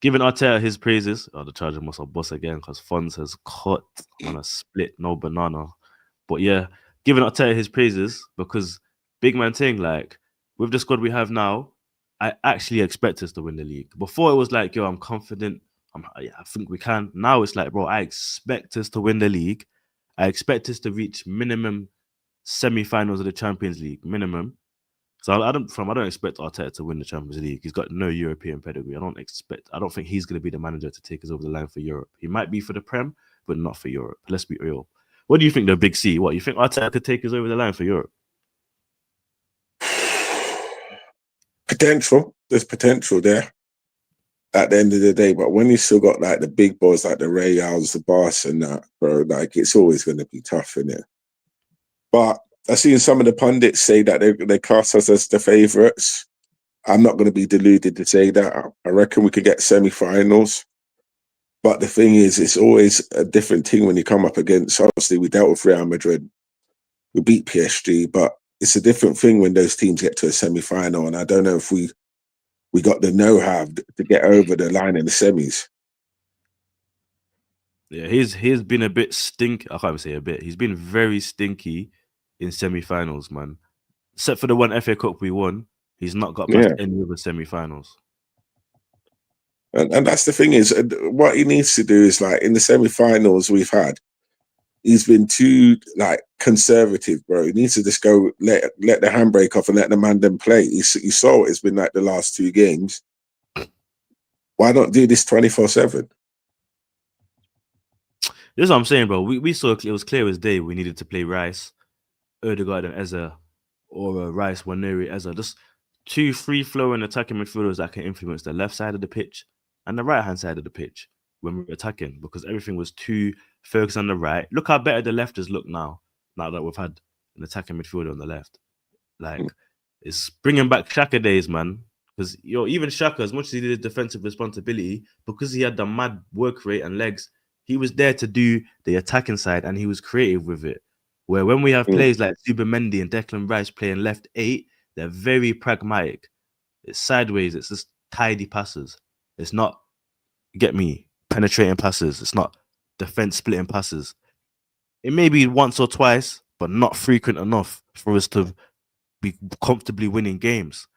giving Arteta his praises. The charger must have bust again because Funds has cut on a split, no banana. But yeah, giving Arteta his praises because big man thing, like with the squad we have now, I actually expect us to win the league. Before it was like, yo, I'm confident. I think we can. Now it's like, bro, I expect us to win the league. I expect us to reach minimum semi-finals of the Champions League, minimum. So I don't expect Arteta to win the Champions League. He's got no European pedigree. I don't think he's going to be the manager to take us over the line for Europe. He might be for the Prem, but not for Europe. Let's be real. What do you think, the Big C? What, you think Arteta could take us over the line for Europe? Potential. There's potential there at the end of the day. But when you still got like the big boys like the Reals, the Barca and that, bro, like it's always going to be tough, innit? But I've seen some of the pundits say that they class us as the favourites. I'm not going to be deluded to say that. I reckon we could get semi-finals. But the thing is, it's always a different thing when you come up against, obviously, we dealt with Real Madrid. We beat PSG, but it's a different thing when those teams get to a semi-final. And I don't know if we got the know-how to get over the line in the semis. Yeah, he's been a bit stinky. I can't even say a bit. He's been very stinky in semi-finals, man. Except for the one FA Cup we won, he's not got past any other semi-finals. And that's the thing is, what he needs to do is, like, in the semi-finals we've had, he's been too, like, conservative, bro. He needs to just go let the handbrake off and let the man then play. You saw it's been like the last 2 games. Why not do this 24/7? This is what I'm saying, bro. We saw it was clear as day we needed to play Rice, Ødegaard and Eze, or Rice, Waneri, Eze. Just 2 free-flowing attacking midfielders that can influence the left side of the pitch and the right hand side of the pitch when we were attacking because everything was too focused on the right. Look how better the left has looked now that we've had an attacking midfielder on the left. Like, it's bringing back Shaka days, man. Because even Shaka, as much as he did defensive responsibility, because he had the mad work rate and legs, he was there to do the attacking side and he was creative with it. Where when we have players like Zubimendi and Declan Rice playing left 8, they're very pragmatic. It's sideways. It's just tidy passes. It's not, get me, penetrating passes. It's not defense splitting passes. It may be once or twice, but not frequent enough for us to be comfortably winning games.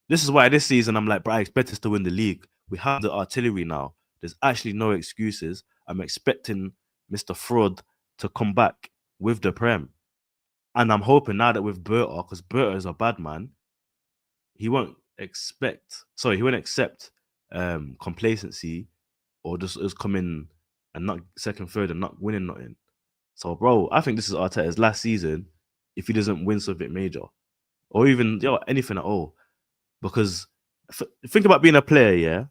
This is why this season I'm like, bro, I expect us to win the league. We have the artillery now. There's actually no excuses. I'm expecting Mr. Fraud to come back with the Prem. And I'm hoping now that with Berta, because Berta is a bad man, he won't accept complacency or just us coming and not second, third and not winning nothing. So, bro, I think this is Arteta's last season if he doesn't win something major or even anything at all. Because think about being a player, yeah?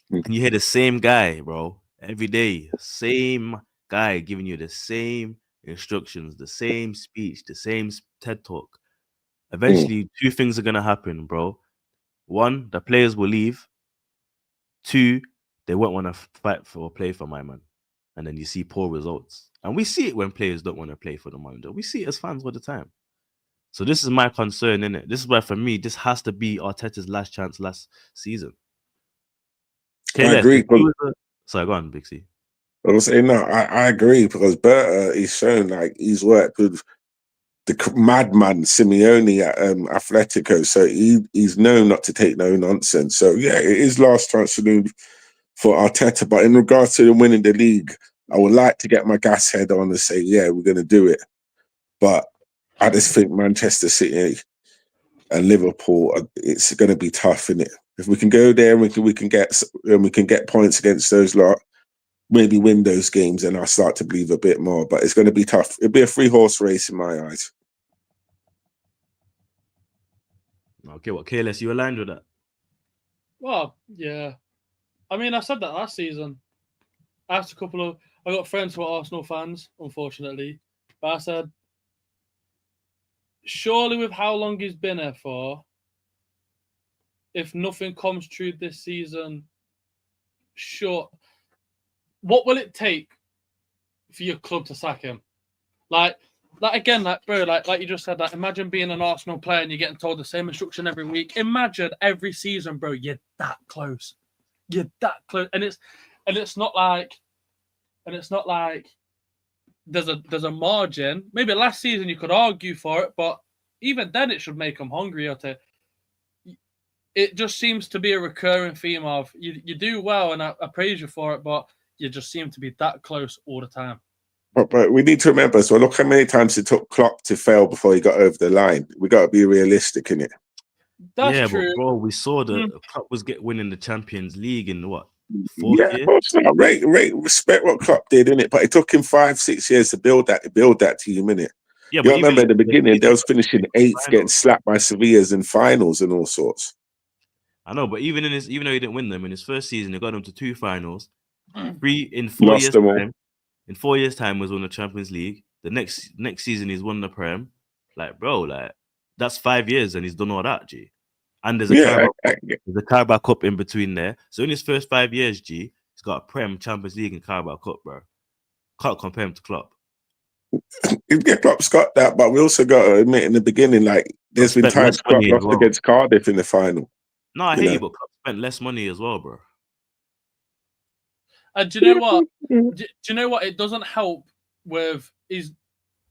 And you hear the same guy, bro, every day. Same guy giving you the same instructions, the same speech, the same TED talk. Eventually, two things are going to happen, bro. One, the players will leave. Two, they won't want to fight for or play for my man. And then you see poor results. And we see it when players don't want to play for the manager. We see it as fans all the time. So this is my concern, innit? This is why, for me, this has to be Arteta's last chance last season. Okay, I agree. Sorry, go on, Big C. I was saying, no, I agree because Berta is shown like he's worked with the madman Simeone at Atletico, so he's known not to take no nonsense. So yeah, it is last chance for Arteta. But in regards to them winning the league, I would like to get my gas head on and say, yeah, we're going to do it. But I just think Manchester City and Liverpool, it's going to be tough, innit? If we can go there and we can get points against those lot, maybe win those games, and I'll start to believe a bit more. But it's going to be tough. It'll be a 3-horse race in my eyes. Okay, what, KLS, you aligned with that? Well, yeah. I mean, I said that last season. I asked I got friends who are Arsenal fans, unfortunately. But I said, surely with how long he's been here for, if nothing comes true this season, sure. What will it take for your club to sack him? Like you just said, imagine being an Arsenal player and you're getting told the same instruction every week. Imagine every season, bro, you're that close. You're that close. And it's not like there's a margin. Maybe last season you could argue for it, but even then it should make them hungrier to. It just seems to be a recurring theme of you do well, and I praise you for it, but you just seem to be that close all the time. But we need to remember, so look how many times it took Klopp to fail before he got over the line. We got to be realistic, innit? That's true. But bro, we saw the Klopp was winning the Champions League in what? 4th year? But respect what Klopp did, innit? But it took him 5-6 years to build that team, innit? Yeah, you remember at the beginning, they was finishing 8th, getting slapped by Sevilla's in finals and all sorts. I know, but even though he didn't win them in his first season, he got them to 2 finals. 4 years time. In 4 years' time, was won the Champions League. The next season, he's won the Prem. Like, bro, that's 5 years, and he's done all that, G. And there's a Carabao Cup in between there. So in his first 5 years, G, he's got a Prem, Champions League, and Carabao Cup, bro. Can't compare him to Klopp. Yeah, Klopp's got that, but we also got to admit in the beginning, there's been times Klopp lost against Cardiff in the final. No, I hear you, but Klopp spent less money as well, bro. And do you know what? Do you know what? It doesn't help with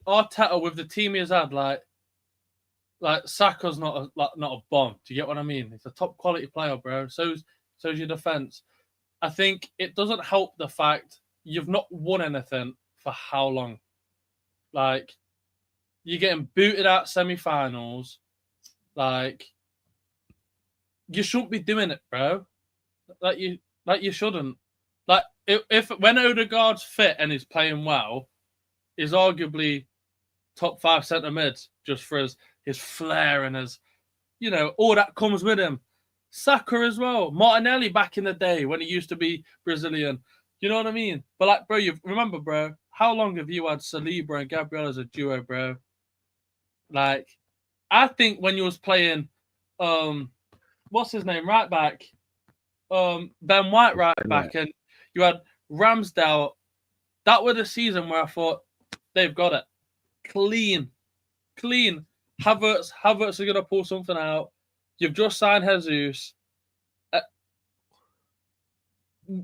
Arteta with the team he's had. Like Saka's not a bomb. Do you get what I mean? He's a top quality player, bro. So's your defense. I think it doesn't help the fact you've not won anything for how long. Like, you're getting booted out semi-finals. Like, you shouldn't be doing it, bro. Like you shouldn't. Like, if when Odegaard's fit and he's playing well, he's arguably top 5 centre mids just for his flair and his, all that comes with him. Saka as well. Martinelli back in the day when he used to be Brazilian. You know what I mean? But like, bro, you remember, bro, how long have you had Saliba and Gabriel as a duo, bro? Like, I think when you was playing, what's his name, right back, Ben White right back, and you had Ramsdale, that was the season where I thought they've got it. Clean. Havertz are going to pull something out. You've just signed Jesus.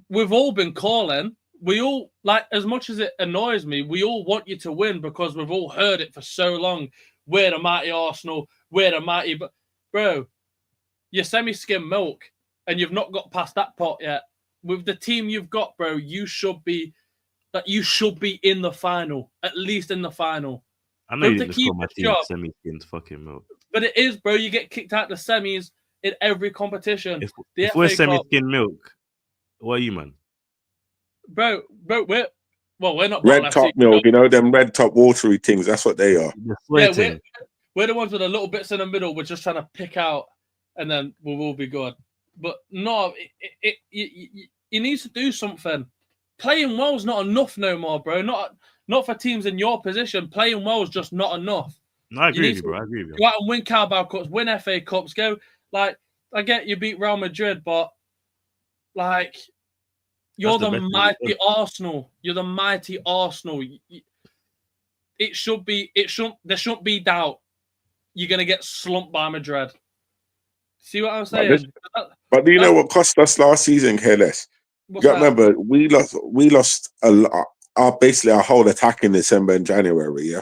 We've all been calling. We all, like, as much as it annoys me, we all want you to win because we've all heard it for so long. We're the mighty Arsenal. We're the mighty... But, bro, you're semi-skim milk and you've not got past that pot yet. With the team you've got, bro, you should be in the final. At least in the final. I know you didn't call my team semi-skins fucking milk. But it is, bro. You get kicked out the semis in every competition. If we're semi-skin milk, what are you, man? Bro, we're not red top milk. You know them red top watery things. That's what they are. Yeah, we're the ones with the little bits in the middle. We're just trying to pick out, and then we will be good. But no, you need to do something. Playing well is not enough no more, bro. Not for teams in your position. Playing well is just not enough. No, I agree with you, bro. I agree with you. Go out and win Carabao Cups, win FA Cups. Go, like, I get you beat Real Madrid, but like, you're the mighty Arsenal. You're the mighty Arsenal. There shouldn't be doubt. You're gonna get slumped by Madrid. See what I'm saying? But do you know what cost us last season, Careless? You got to remember, we lost a lot. Basically our whole attack in December and January.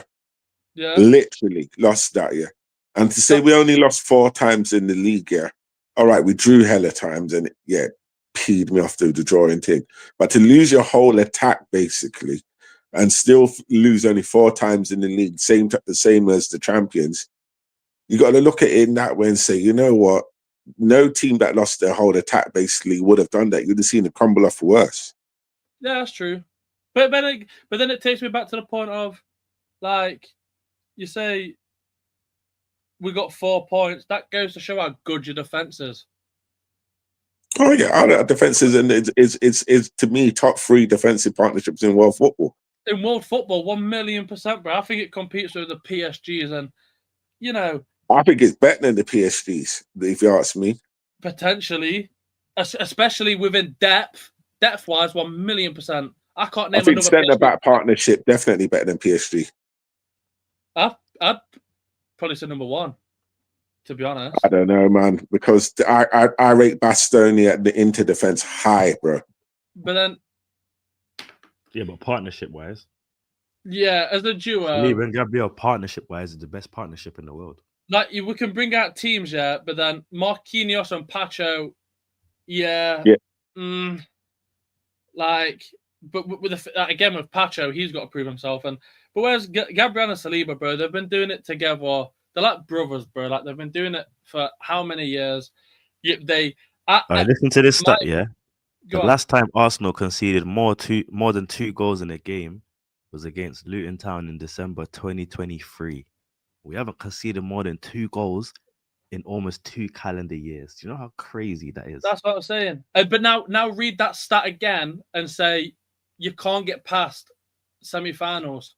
Yeah, literally lost that. Yeah, and to say we only lost 4 times in the league. Yeah, all right, we drew hella times and peed me off through the drawing thing. But to lose your whole attack basically, and still lose only 4 times in the league, same as the champions, you got to look at it in that way and say, you know what? No team that lost their whole attack basically would have done that. You'd have seen it crumble off worse. Yeah, that's true. But then it takes me back to the point of, like, you say we got 4 points. That goes to show how good your defense is. Oh yeah, our defense is to me top 3 defensive partnerships in world football. In world football, 1,000,000%, bro. I think it competes with the PSGs, and you know, I think it's better than the PSGs, if you ask me. Potentially, especially within depth-wise, 1,000,000%. I can't name. I think centre-back partnership definitely better than PSG. I'd probably say number 1. To be honest, I don't know, man, because I rate Bastoni at the Inter defense high, bro. But then, yeah, but partnership-wise, yeah, as a duo, Lee and Gabriel partnership-wise is the best partnership in the world. Like, we can bring out teams, yeah, but then Marquinhos and Pacho, but with again with Pacho, he's got to prove himself. But whereas Gabriel and Saliba, bro, they've been doing it together. They're like brothers, bro. Like, they've been doing it for how many years? Listen to this stat, yeah. The last time Arsenal conceded more than 2 goals in a game was against Luton Town in December 2023. We haven't conceded more than 2 goals in almost 2 calendar years. Do you know how crazy that is? That's what I'm saying. But now read that stat again and say you can't get past semi-finals.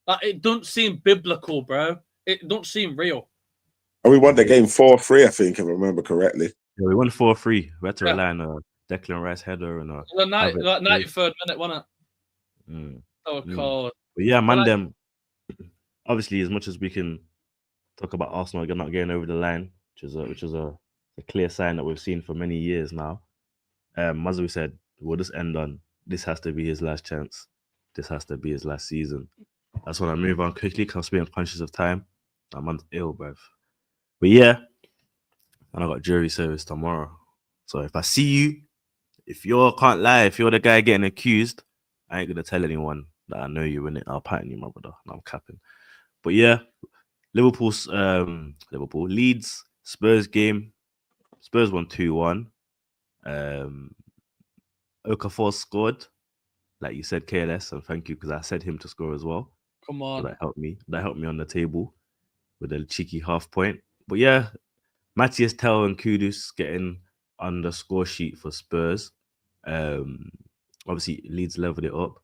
Like, it don't seem biblical, bro. It don't seem real. And we won the game 4-3, I think, if I remember correctly. Yeah, we won 4-3. We had to rely on a Declan Rice header and a... The 93rd minute, wasn't it? Oh, God. But yeah, man, them... Obviously, as much as we can talk about Arsenal not getting over the line, which is a clear sign that we've seen for many years now. As we said, we'll just end on this has to be his last chance. This has to be his last season. That's when I move on quickly because I'm being conscious of time. I'm ill, bruv. But yeah, and I got jury service tomorrow. So if I see you, if you're can't lie, if you're the guy getting accused, I ain't gonna tell anyone that I know you in it. I'll pattern you, my brother. And I'm capping. But yeah, Liverpool Leeds Spurs game. Spurs won 2-1. Okafor scored, like you said, KLS, and thank you because I said him to score as well. Come on, so that helped me. That helped me on the table with a cheeky half point. But yeah, Matthias Tell and Kudus getting on the score sheet for Spurs. Obviously, Leeds leveled it up.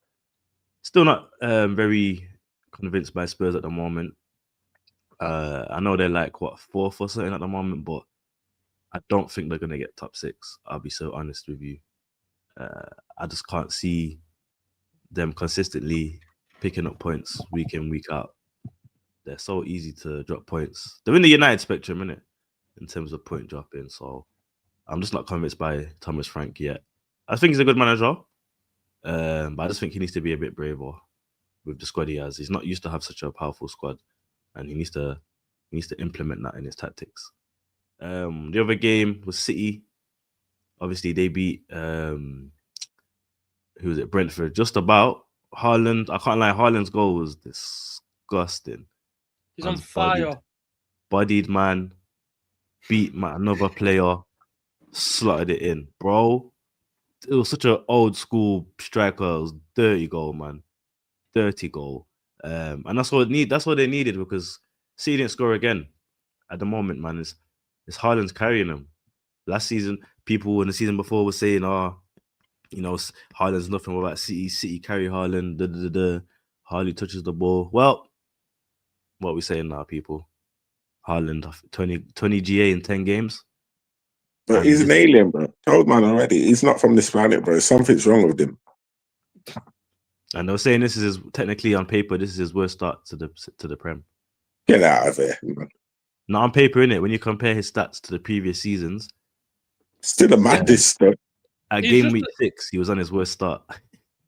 Still not very convinced by Spurs at the moment. I know they're like fourth or something at the moment, but I don't think they're gonna get top 6. I'll be so honest with you. I just can't see them consistently picking up points week in, week out. They're so easy to drop points. They're in the United spectrum, innit? In terms of point dropping. So I'm just not convinced by Thomas Frank yet. I think he's a good manager. But I just think he needs to be a bit braver with the squad he has. He's not used to have such a powerful squad, and he needs to implement that in his tactics. The other game was City. Obviously, they beat who was it? Brentford. Just about. Haaland. I can't lie. Haaland's goal was disgusting. He's on fire. Bodied man, beat another player, slotted it in, bro. It was such an old school striker. It was dirty goal, man. Dirty goal. And that's what they needed, because City didn't score again at the moment, man. It's Haaland's carrying them. Last season, people in the season before were saying, Haaland's nothing about City. City carry Haaland. Hardly touches the ball. Well, what are we saying now, people? Haaland, 20 GA in 10 games. But he's an alien, bro. Told man already. He's not from this planet, bro. Something's wrong with him. And they were saying this is technically on paper, this is his worst start to the Prem. Get out of there, man. Not on paper, innit? When you compare his stats to the previous seasons. Still a madness, though. At game week 6, he was on his worst start.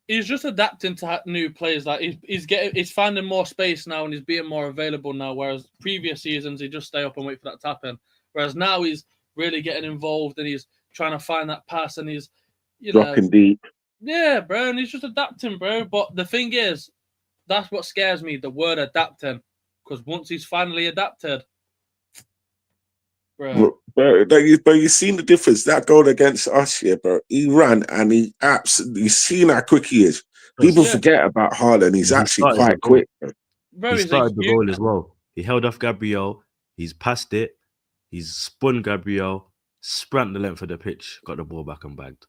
He's just adapting to new players. Like he's finding more space now, and he's being more available now. Whereas previous seasons, he just stay up and wait for that to happen. Whereas now he's really getting involved, and he's trying to find that pass, and he's dropping deep. Yeah, bro, and he's just adapting, bro. But the thing is, that's what scares me, the word adapting. Because once he's finally adapted, bro. But you've seen the difference. That goal against us here, bro. He ran and he absolutely, you've seen how quick he is. People forget about Haaland. He's actually quite quick, bro. He started the goal as well. He held off Gabriel. He's passed it. He's spun Gabriel, sprint the length of the pitch, got the ball back and bagged.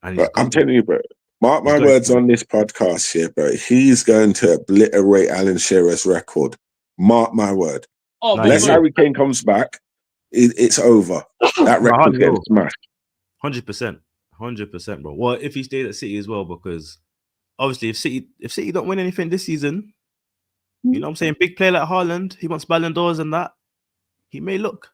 And I'm telling you, bro. Mark my words on this podcast here, bro. He's going to obliterate Alan Shearer's record. Mark my word. Unless Harry Kane comes back, it's over. That record gets smashed. 100%, bro. Well, if he stayed at City as well, because obviously if City don't win anything this season, you know what I'm saying? Big player like Haaland, he wants Ballon d'Ors and that. He may look.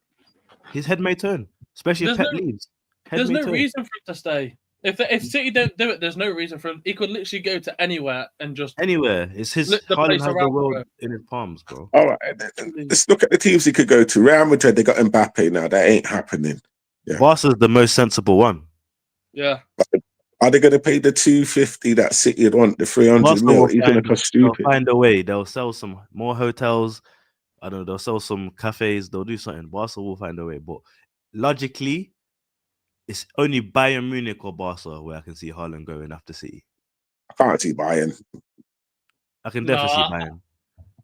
His head may turn, especially if Pep leaves. There's no reason for him to stay. If City don't do it, there's no reason for him. He could literally go to anywhere and just anywhere. It's his Haaland has the world in his palms, bro. All right, let's look at the teams he could go to. Real Madrid, they got Mbappe now. That ain't happening. Yeah. Barca's the most sensible one. Yeah. Are they going to pay the 250 that City would want, the 300 mil? He's going to cost stupid. They'll find a way. They'll sell some more hotels. I don't know. They'll sell some cafes. They'll do something. Barca will find a way. But logically, it's only Bayern Munich or Barca where I can see Haaland going after City. I can't see Bayern. I can definitely see Bayern.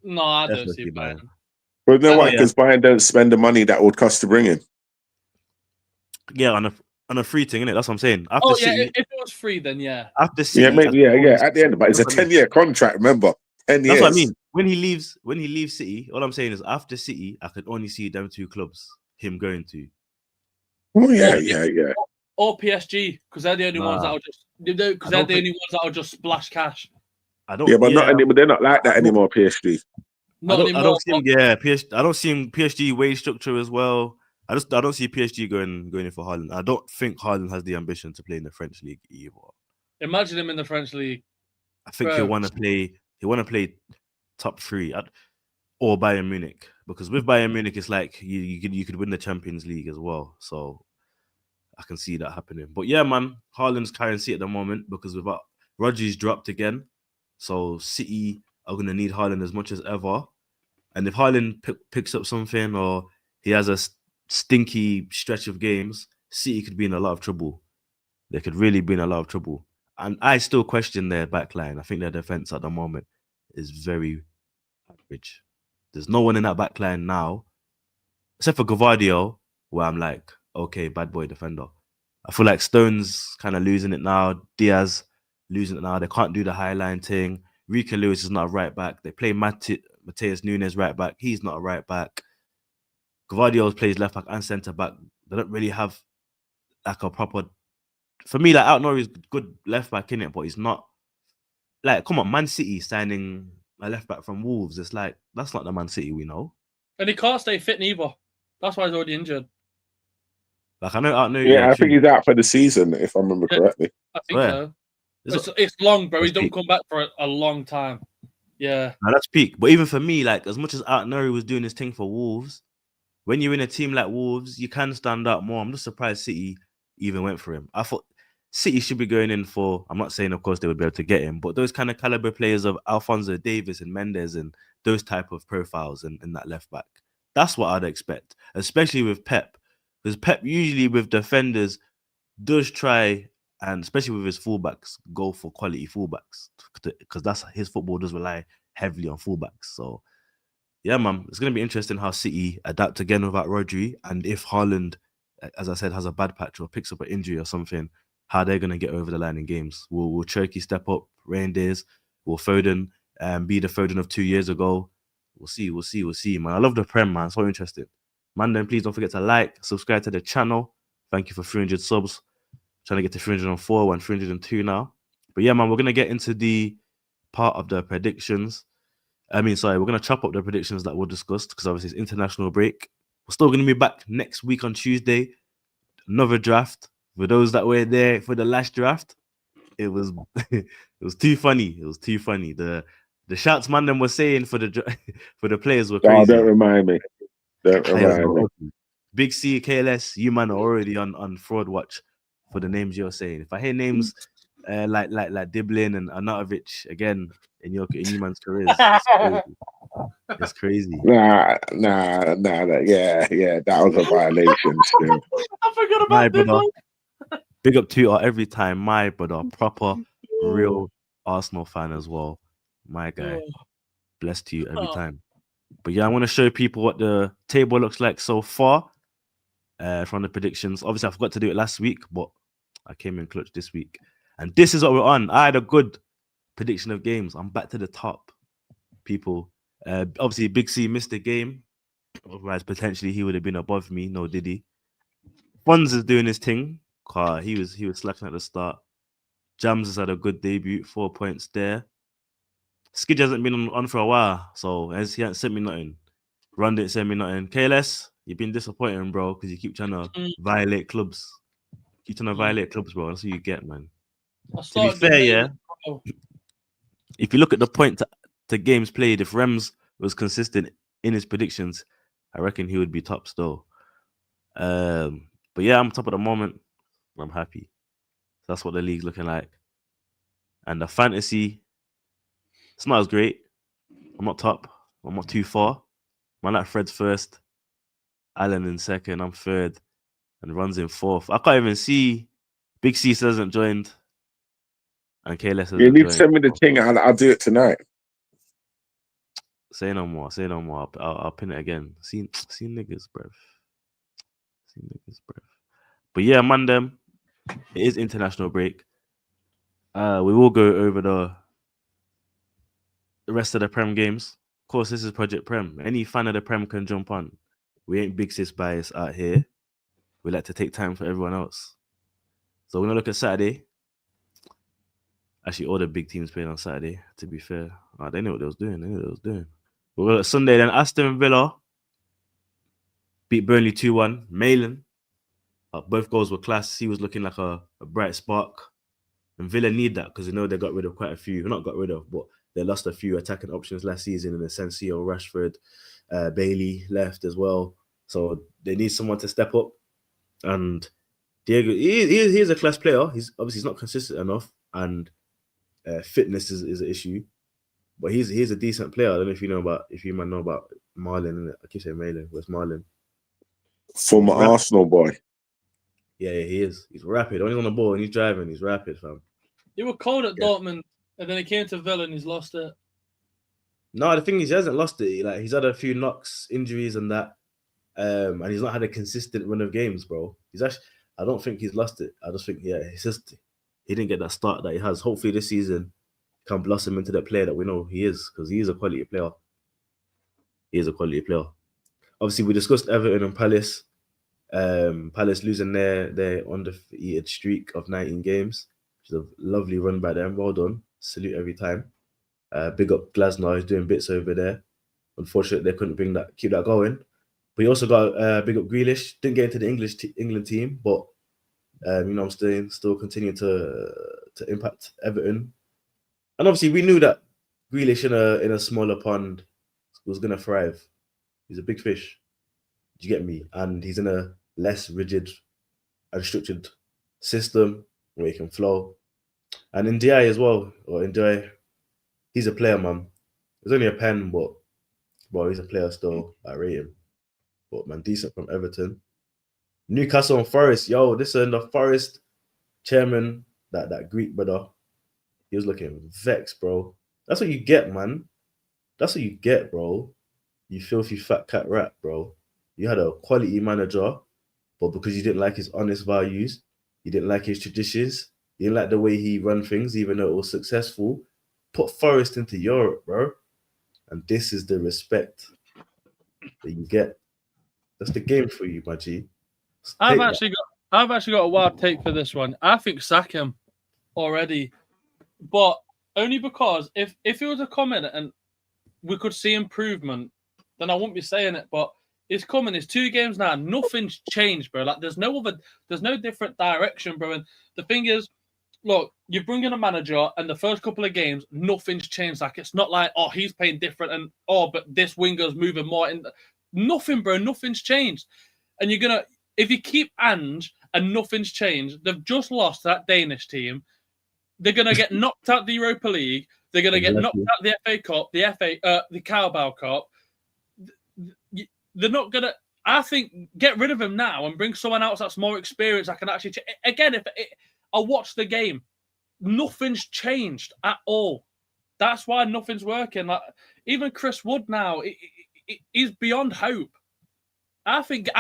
No, I don't see Bayern. But you know why? Because Bayern don't spend the money that would cost to bring him. Yeah, on a free thing, innit? That's what I'm saying. After City, if it was free, then yeah. After City, At the end, but it's a 10-year contract. Remember, 10 years. That's what I mean. When he leaves City, all I'm saying is after City, I could only see them two clubs him going to. Oh yeah. Or PSG, because they're the only ones that'll just they're the only ones that'll just splash cash. But they're not like that anymore. PSG. Not anymore. I don't see him. Yeah, I don't see him. PSG wage structure as well. I don't see PSG going in for Haaland. I don't think Haaland has the ambition to play in the French league either. Imagine him in the French league. I think he'll want to play. He want to play top 3 or Bayern Munich, because with Bayern Munich it's like you could win the Champions League as well. So I can see that happening. But yeah, man, Haaland's carrying City at the moment because without Rodri's dropped again, so City are going to need Haaland as much as ever. And if Haaland picks up something or he has a stinky stretch of games, City could be in a lot of trouble. They could really be in a lot of trouble. And I still question their backline. I think their defense at the moment is very average. There's no one in that backline now, except for Gavardio, where I'm like, okay bad boy defender. I feel like Stone's kind of losing it now. Diaz losing it now. They can't do the high line thing. Rico Lewis is not a right back. They play Mateus Nunes right back. He's not a right back. Gvardiol plays left back and centre back. They don't really have like a proper. For me, like Outnor is good left back in it, but he's not. Like, come on, Man City signing a left back from Wolves. It's like that's not the Man City we know. And he can't stay fit neither. That's why he's already injured. Like I know Outnor. Yeah, I think he's out for the season, if I remember correctly. I think so. It's long, bro. He don't come back for a long time. Yeah. Now that's peak. But even for me, like as much as Outnor was doing his thing for Wolves, when you're in a team like Wolves, you can stand out more. I'm just surprised City even went for him. I thought City should be going in for, I'm not saying, of course, they would be able to get him, but those kind of caliber players of Alphonso Davies and Mendes and those type of profiles in that left back. That's what I'd expect, especially with Pep. Because Pep usually with defenders does try, and especially with his fullbacks, go for quality fullbacks. Because that's his football does rely heavily on fullbacks. So, yeah, man, it's going to be interesting how City adapt again without Rodri. And if Haaland, as I said, has a bad patch or picks up an injury or something, how they're going to get over the line in games. Will Cherky step up? Reindeers? Will Foden be the Foden of 2 years ago? We'll see, man. I love the Prem, man. So interesting. Man, then please don't forget to like, subscribe to the channel. Thank you for 300 subs. Trying to get to 304, we're on 302 now. But yeah, man, we're going to get into the part of the predictions. We're going to chop up the predictions that we'll discuss because obviously it's international break. We're still going to be back next week on Tuesday. Another draft. For those that were there for the last draft, it was it was too funny. It was too funny. The shouts man them were saying for the players were crazy. Oh, don't remind me. Don't remind me. Big C, KLS, you man are already on fraud watch for the names you're saying. If I hear names like Diblin and Arnautovic again in your man's careers, it's crazy. Nah. Yeah, that was a violation still. I forgot about Diblin. Big up to every time, my brother, proper, real Arsenal fan as well. My guy. Blessed to you every time. But yeah, I want to show people what the table looks like so far from the predictions. Obviously, I forgot to do it last week, but I came in clutch this week. And this is what we're on. I had a good prediction of games. I'm back to the top, people. Obviously, Big C missed the game. Otherwise, potentially, he would have been above me. No, did he? Fonz is doing his thing. He was slacking at the start. Jams has had a good debut, 4 points there. Skidge hasn't been on for a while, so he hasn't sent me nothing. Run didn't send me nothing. KLS, you've been disappointing, bro, because you keep trying to violate clubs. Keep trying to violate clubs, bro. That's what you get, man. To be fair, yeah. If you look at the point to games played, if Rems was consistent in his predictions, I reckon he would be top still. But yeah, I'm top at the moment. I'm happy. That's what the league's looking like. And the fantasy, it's not as great. I'm not top. I'm not too far. Man, like Fred's first, Alan in second, I'm third, and Ron's in fourth. I can't even see. Big C hasn't joined, and KLS hasn't joined. You need to send me the thing. I'll do it tonight. Say no more. I'll pin it again. See niggas, bruv. But yeah, man, them. It is international break. We will go over the rest of the Prem games. Of course, this is Project Prem. Any fan of the Prem can jump on. We ain't big sis bias out here. We like to take time for everyone else. So we're gonna look at Saturday. Actually, all the big teams playing on Saturday, to be fair. They knew what they was doing. We'll go at Sunday then. Aston Villa beat Burnley 2-1. Malin. Both goals were class. He was looking like a bright spark. And Villa need that because they got rid of quite a few. Not got rid of, but they lost a few attacking options last season in Asensio, Rashford, Bailey left as well. So they need someone to step up. And Diego, he's a class player. He's not consistent enough, and fitness is an issue. But he's a decent player. I don't know if you might know about Marlon. I keep saying Malin. Where's Marlon? Former Arsenal boy. Yeah, he is. He's rapid. When he's on the ball and he's driving, he's rapid, fam. He was cold at Dortmund, and then he came to Villa and he's lost it. No, the thing is, he hasn't lost it. Like, he's had a few knocks, injuries, and that. and he's not had a consistent run of games, bro. I don't think he's lost it. I just think, it's just he didn't get that start that he has. Hopefully this season can blossom into the player that we know he is, because he is a quality player. He is a quality player. Obviously, we discussed Everton and Palace. Palace losing their undefeated streak of 19 games, which is a lovely run by them. Well done. Salute every time. Big up Glasner, he's doing bits over there. Unfortunately, they couldn't keep that going. But he also got big up Grealish. Didn't get into the England team, but I'm still continuing to impact Everton. And obviously, we knew that Grealish in a smaller pond was gonna thrive. He's a big fish. Do you get me? And he's in a less rigid and structured system where he can flow. And Ndiaye as well, he's a player, man. He's only a pen, but he's a player still. I rate him. But man, decent from Everton. Newcastle and Forest. Yo, listen, the Forest chairman, that Greek brother, he was looking vexed, bro. That's what you get, man. That's what you get, bro. You filthy fat cat rat, bro. You had a quality manager, but because you didn't like his honest values, you didn't like his traditions, you didn't like the way he run things, even though it was successful, put Forest into Europe, bro. And this is the respect that you get. That's the game for you, my G. I've actually got a wild take for this one. I think sack him already, but only because if it was a comment and we could see improvement, then I wouldn't be saying it. But it's coming. It's 2 games now. Nothing's changed, bro. Like there's no different direction, bro. And the thing is, look, you bring in a manager, and the first couple of games, nothing's changed. Like it's not like he's playing different, and but this winger's moving more. Nothing, bro. Nothing's changed. And if you keep Ange and nothing's changed, they've just lost that Danish team. They're gonna get knocked out the Europa League. They're gonna get knocked out the FA Cup, the Carabao Cup. They're not gonna. I think get rid of him now and bring someone else that's more experienced. I can actually again. I watch the game, nothing's changed at all. That's why nothing's working. Like even Chris Wood now, he's beyond hope. I think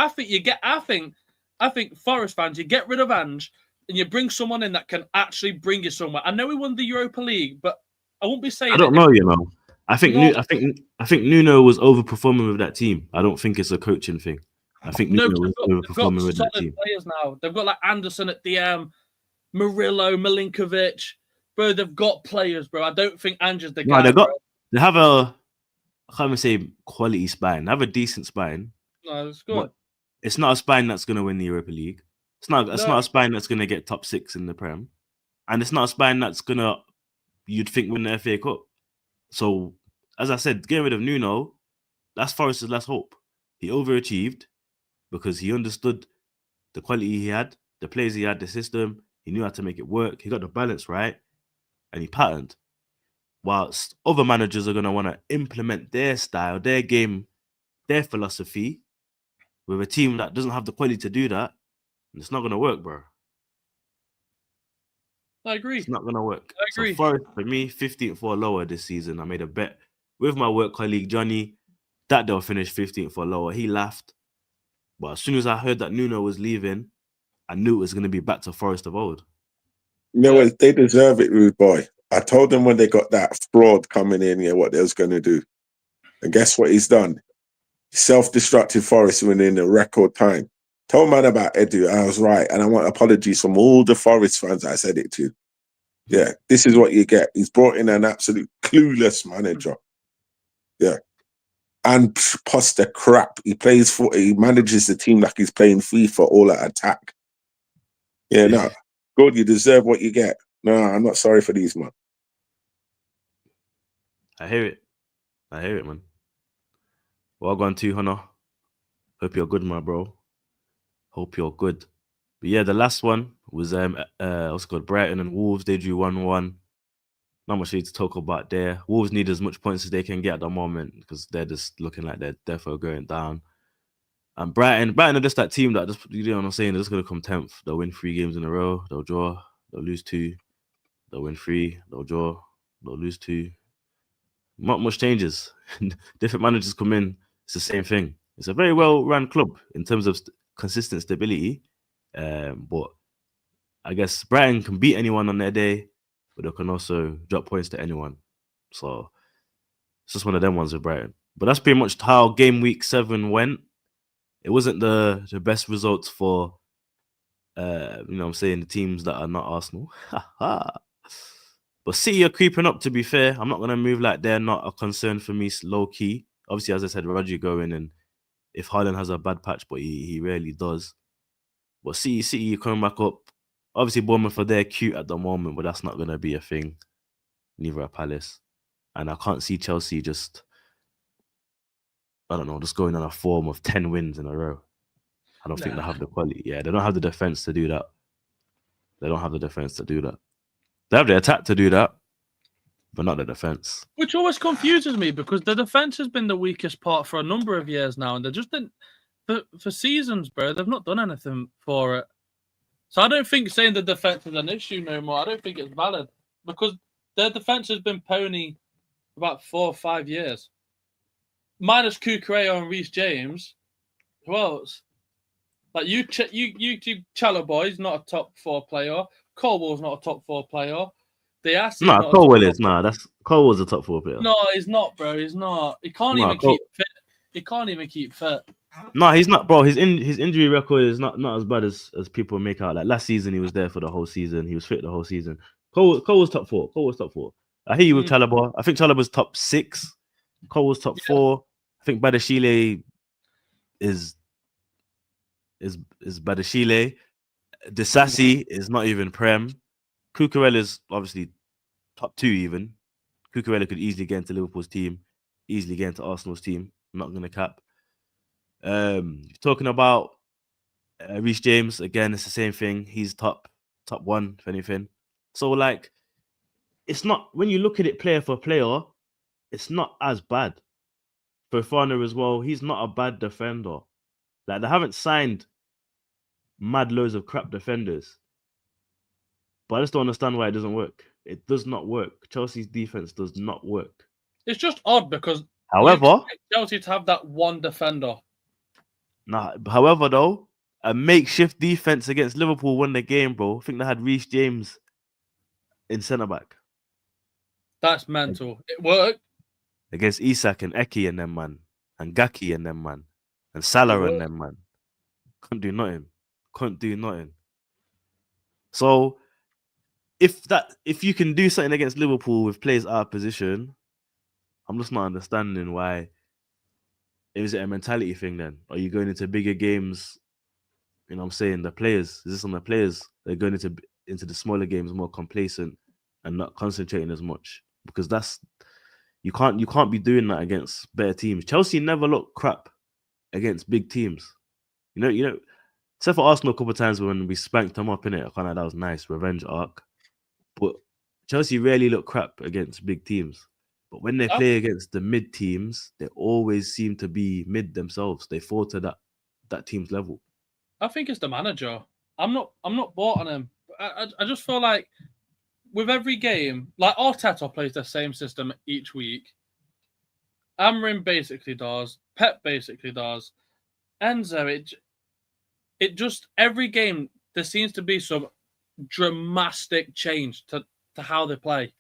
Forest fans, you get rid of Ange and you bring someone in that can actually bring you somewhere. I know he won the Europa League, but I won't be saying. I don't know, you know. I think Nuno was overperforming with that team. I don't think it's a coaching thing. I think Nuno was overperforming with that team. Players now. They've got like Anderson at DM, Murillo, Milinkovic. Bro, they've got players, bro. I don't think Ange is the guy. They have I can't even say quality spine. They have a decent spine. No, it's good. It's not a spine that's going to win the Europa League. It's not a spine that's going to get top 6 in the Prem. And it's not a spine that's going to, you'd think, win the FA Cup. So, as I said, getting rid of Nuno, that's Forest's last hope. He overachieved because he understood the quality he had, the players he had, the system. He knew how to make it work. He got the balance right, and he patterned. Whilst other managers are going to want to implement their style, their game, their philosophy with a team that doesn't have the quality to do that, and it's not going to work, bro. I agree. It's not going to work. I agree. So Forest, for me, 15th or lower this season. I made a bet with my work colleague, Johnny, that they'll finish 15th or lower. He laughed. But as soon as I heard that Nuno was leaving, I knew it was going to be back to Forest of old. You know what? They deserve it, rude boy. I told them when they got that fraud coming in, what they was going to do. And guess what he's done? Self-destructive Forest within a record time. Told man about Edu, I was right. And I want apologies from all the Forest fans I said it to. Yeah, this is what you get. He's brought in an absolute clueless manager. Yeah. And Poster crap. He manages the team like he's playing FIFA all at attack. Yeah, no. Good, you deserve what you get. No, I'm not sorry for these, man. I hear it, man. Well gone too, Hunter. Hope you're good, my bro. Hope you're good. But yeah, the last one was what's it called? Brighton and Wolves. They drew 1-1. Not much need to talk about there. Wolves need as much points as they can get at the moment because they're just looking like they're definitely going down. And Brighton are just that team that just, you know what I'm saying, they're just going to come 10th. They'll win 3 games in a row. They'll draw. They'll lose 2. They'll win 3. They'll draw. They'll lose 2. Not much changes. Different managers come in. It's the same thing. It's a very well-run club in terms of consistent stability. But I guess Brighton can beat anyone on their day, but they can also drop points to anyone. So it's just one of them ones with Brighton. But that's pretty much how game week 7 went. It wasn't the best results for I'm saying, the teams that are not Arsenal. But City are creeping up, to be fair. I'm not gonna move like they're not a concern for me, low key. Obviously, as I said, Rodri going, and if Haaland has a bad patch, but he rarely does. But City coming back up. Obviously, Bournemouth are there cute at the moment, but that's not gonna be a thing. Neither are Palace. And I can't see Chelsea just going on a form of 10 wins in a row. I don't think they have the quality. Yeah, they don't have the defense to do that. They have the attack to do that, but not the defense. Which always confuses me because the defense has been the weakest part for a number of years now, and they just didn't for seasons, bro. They've not done anything for it. So I don't think saying the defense is an issue no more. I don't think it's valid because their defense has been pony for about 4 or 5 years. Minus Cucurella and Reece James, who else? Like you Chalobah is not a top 4 player. Colwell's not a top 4 player. Colwell is. Colwell's a top 4 player. No, he's not, bro. He's not. He can't even keep fit. He can't even keep fit. No, he's not, bro. His injury record is not as bad as people make out. Like last season, he was there for the whole season. He was fit the whole season. Colwell's top 4. I hear you with Chalobah. I think Chalobah's top 6. Colwell's top 4. I think Badashile is Badashile. Disasi is not even Prem. Cucurella is obviously top 2 even. Cucurella could easily get into Liverpool's team, easily get into Arsenal's team. I'm not going to cap. Talking about Reece James, again, it's the same thing. He's top 1, if anything. So, like, it's not, when you look at it player for player, it's not as bad. Fofana as well, he's not a bad defender. Like, they haven't signed mad loads of crap defenders. But I just don't understand why it doesn't work. It does not work. Chelsea's defense does not work. It's just odd because however, Chelsea to have that one defender. However, though, a makeshift defense against Liverpool won the game, bro. I think they had Reece James in centre back. That's mental. It worked against Isak and Eki and them man, and Gaki and them man, and Salah and them man. Couldn't do nothing. So if you can do something against Liverpool with players out of position, I'm just not understanding why. Is it a mentality thing then? Are you going into bigger games? You know what I'm saying? The players, is this on the players? They're going into the smaller games more complacent and not concentrating as much. Because you can't be doing that against better teams. Chelsea never looked crap against big teams. You know, except for Arsenal a couple of times when we spanked them up in it. I kind of that was nice, revenge arc. But Chelsea rarely look crap against big teams. But when they play against the mid teams, they always seem to be mid themselves. They fall to that team's level. I think it's the manager. I'm not bought on him. I just feel like with every game, like Arteta plays the same system each week. Amorim basically does. Pep basically does. Enzo, it just every game there seems to be some dramatic change to how they play.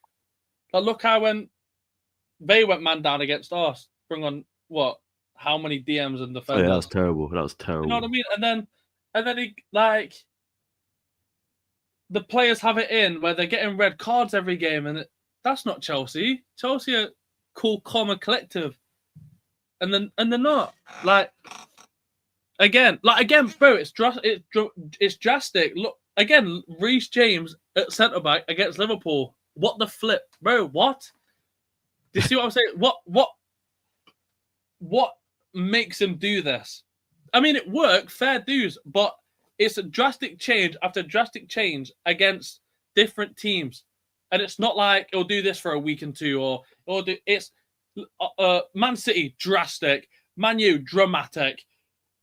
Like look how when they went man down against us, bring on what? How many DMs and defenders? Oh, yeah, that was terrible. You know what I mean? And then he, like the players have it in where they're getting red cards every game, and that's not Chelsea. Chelsea are cool, calm, and collective, and they're not. Like again, bro. It's drastic. Look again, Reece James at centre back against Liverpool. What the flip, bro? What? Do you see what I'm saying? What makes him do this? I mean, it worked, fair dues, but it's a drastic change after drastic change against different teams, and it's not like he'll do this for a week and two, or it's Man City drastic, Man U dramatic,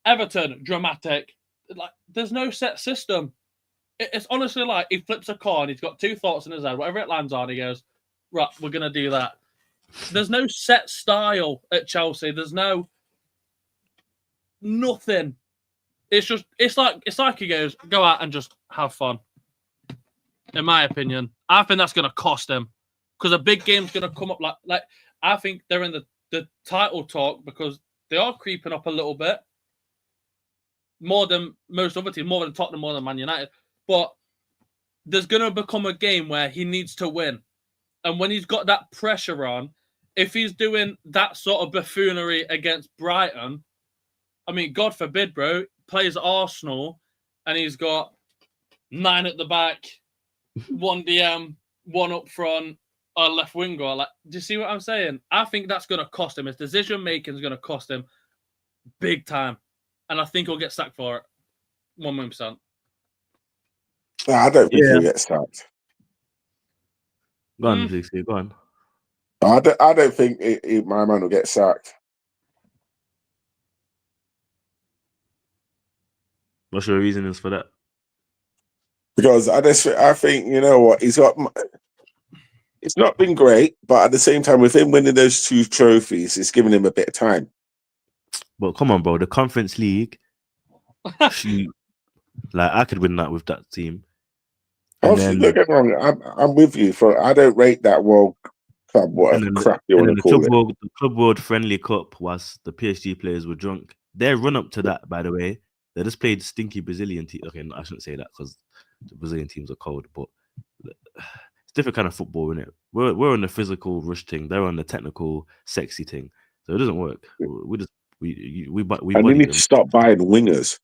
Everton dramatic. Like, there's no set system. It's honestly like he flips a coin, he's got 2 thoughts in his head, whatever it lands on, he goes, right, we're gonna do that. There's no set style at Chelsea. There's no nothing. It's like he goes, go out and just have fun. In my opinion, I think that's going to cost him because a big game's going to come up. Like I think they're in the title talk because they are creeping up a little bit more than most other teams, more than Tottenham, more than Man United. But there's going to become a game where he needs to win, and when he's got that pressure on, if he's doing that sort of buffoonery against Brighton, I mean, God forbid, bro, plays Arsenal and he's got 9 at the back, 1 DM, 1 up front, a left winger. Like, do you see what I'm saying? I think that's going to cost him. His decision making is going to cost him big time, and I think he'll get sacked for it. 100%. No, I don't think he'll get sacked. Go on, Zixi, go on. I don't think my man will get sacked. What's your reasonings for that? Because I think, you know what, it's not been great, but at the same time, with him winning those 2 trophies, it's giving him a bit of time. But come on, bro, the Conference League, I could win that with that team. Obviously, don't get me wrong, I'm with you. I don't rate that World Cup, whatever crap you want to call it. The Club World Friendly Cup was the PSG players were drunk. Their run up to that, by the way, they just played stinky Brazilian team. Okay, no, I shouldn't say that because the Brazilian teams are cold, but it's different kind of football, isn't it? We're on the physical rush thing. They're on the technical, sexy thing. So it doesn't work. We need to stop buying wingers.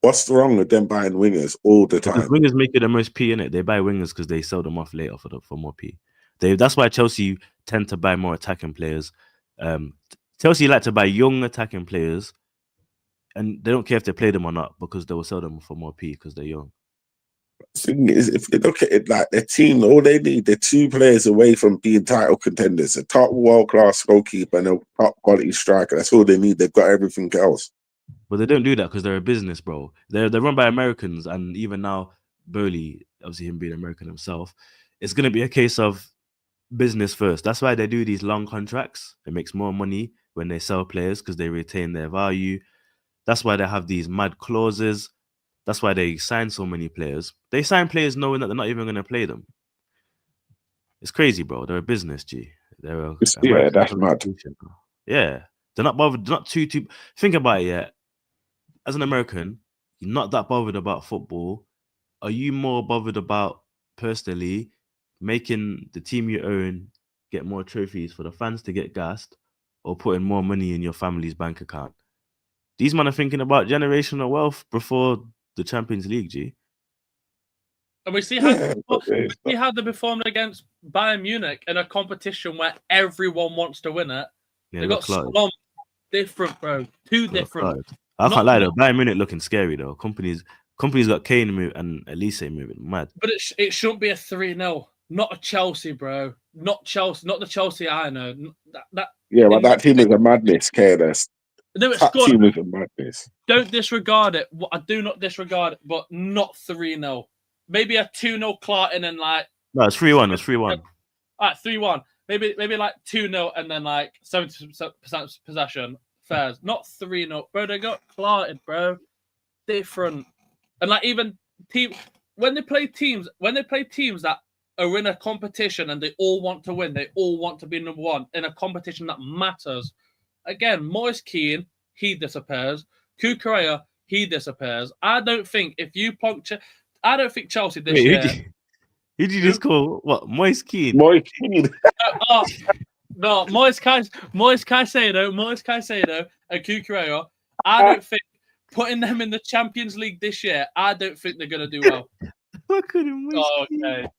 What's wrong with them buying wingers all the time? Because wingers make it the most P in it. They buy wingers because they sell them off later for more P. That's why Chelsea tend to buy more attacking players. Chelsea like to buy young attacking players, and they don't care if they play them or not because they will sell them for more P because they're young. The thing is, if they look at it like their team, all they need, they're 2 players away from being title contenders: a top world-class goalkeeper and a top quality striker. That's all they need. They've got everything else. But they don't do that because they're a business, bro. They're run by Americans, and even now, Burley, obviously him being American himself, it's going to be a case of business first. That's why they do these long contracts. It makes more money when they sell players because they retain their value. That's why they have these mad clauses. That's why they sign so many players. They sign players knowing that they're not even going to play them. It's crazy, bro. They're a business, G. That's mad. Yeah. They're not bothered. They're not too... Think about it, yeah. As an American, you're not that bothered about football. Are you more bothered about, personally, making the team you own get more trophies for the fans to get gassed or putting more money in your family's bank account? These men are thinking about generational wealth before the Champions League, G. And we see how they performed against Bayern Munich in a competition where everyone wants to win it. Yeah, they got slumped. Different, bro. Two different. I can't lie though. Bayern Munich looking scary though. Companies got Kane and Elise moving mad. But it shouldn't be a 3-0. Not a Chelsea, bro. Not Chelsea. Not the Chelsea I know. That team is a madness, KNS. That team is a madness. Don't disregard it. I do not disregard it, but not 3-0. Maybe a 2-0 Clarton and like. No, it's 3-1. It's 3-1. All right, 3-1. Maybe like 2-0 and then like 70% possession. Fairs. Not 3-0. Bro, they got Clarton, bro. Different. And like even when they play teams that are in a competition and they all want to win, they all want to be number one in a competition that matters. Again, Moise Kean, he disappears. Kukurea, he disappears. I don't think Chelsea this year. Who did you just call? What? Moise Kean? Moise Kean. No, Moise Caicedo, and Kukurea. I don't think putting them in the Champions League this year, I don't think they're going to do well. What could Moise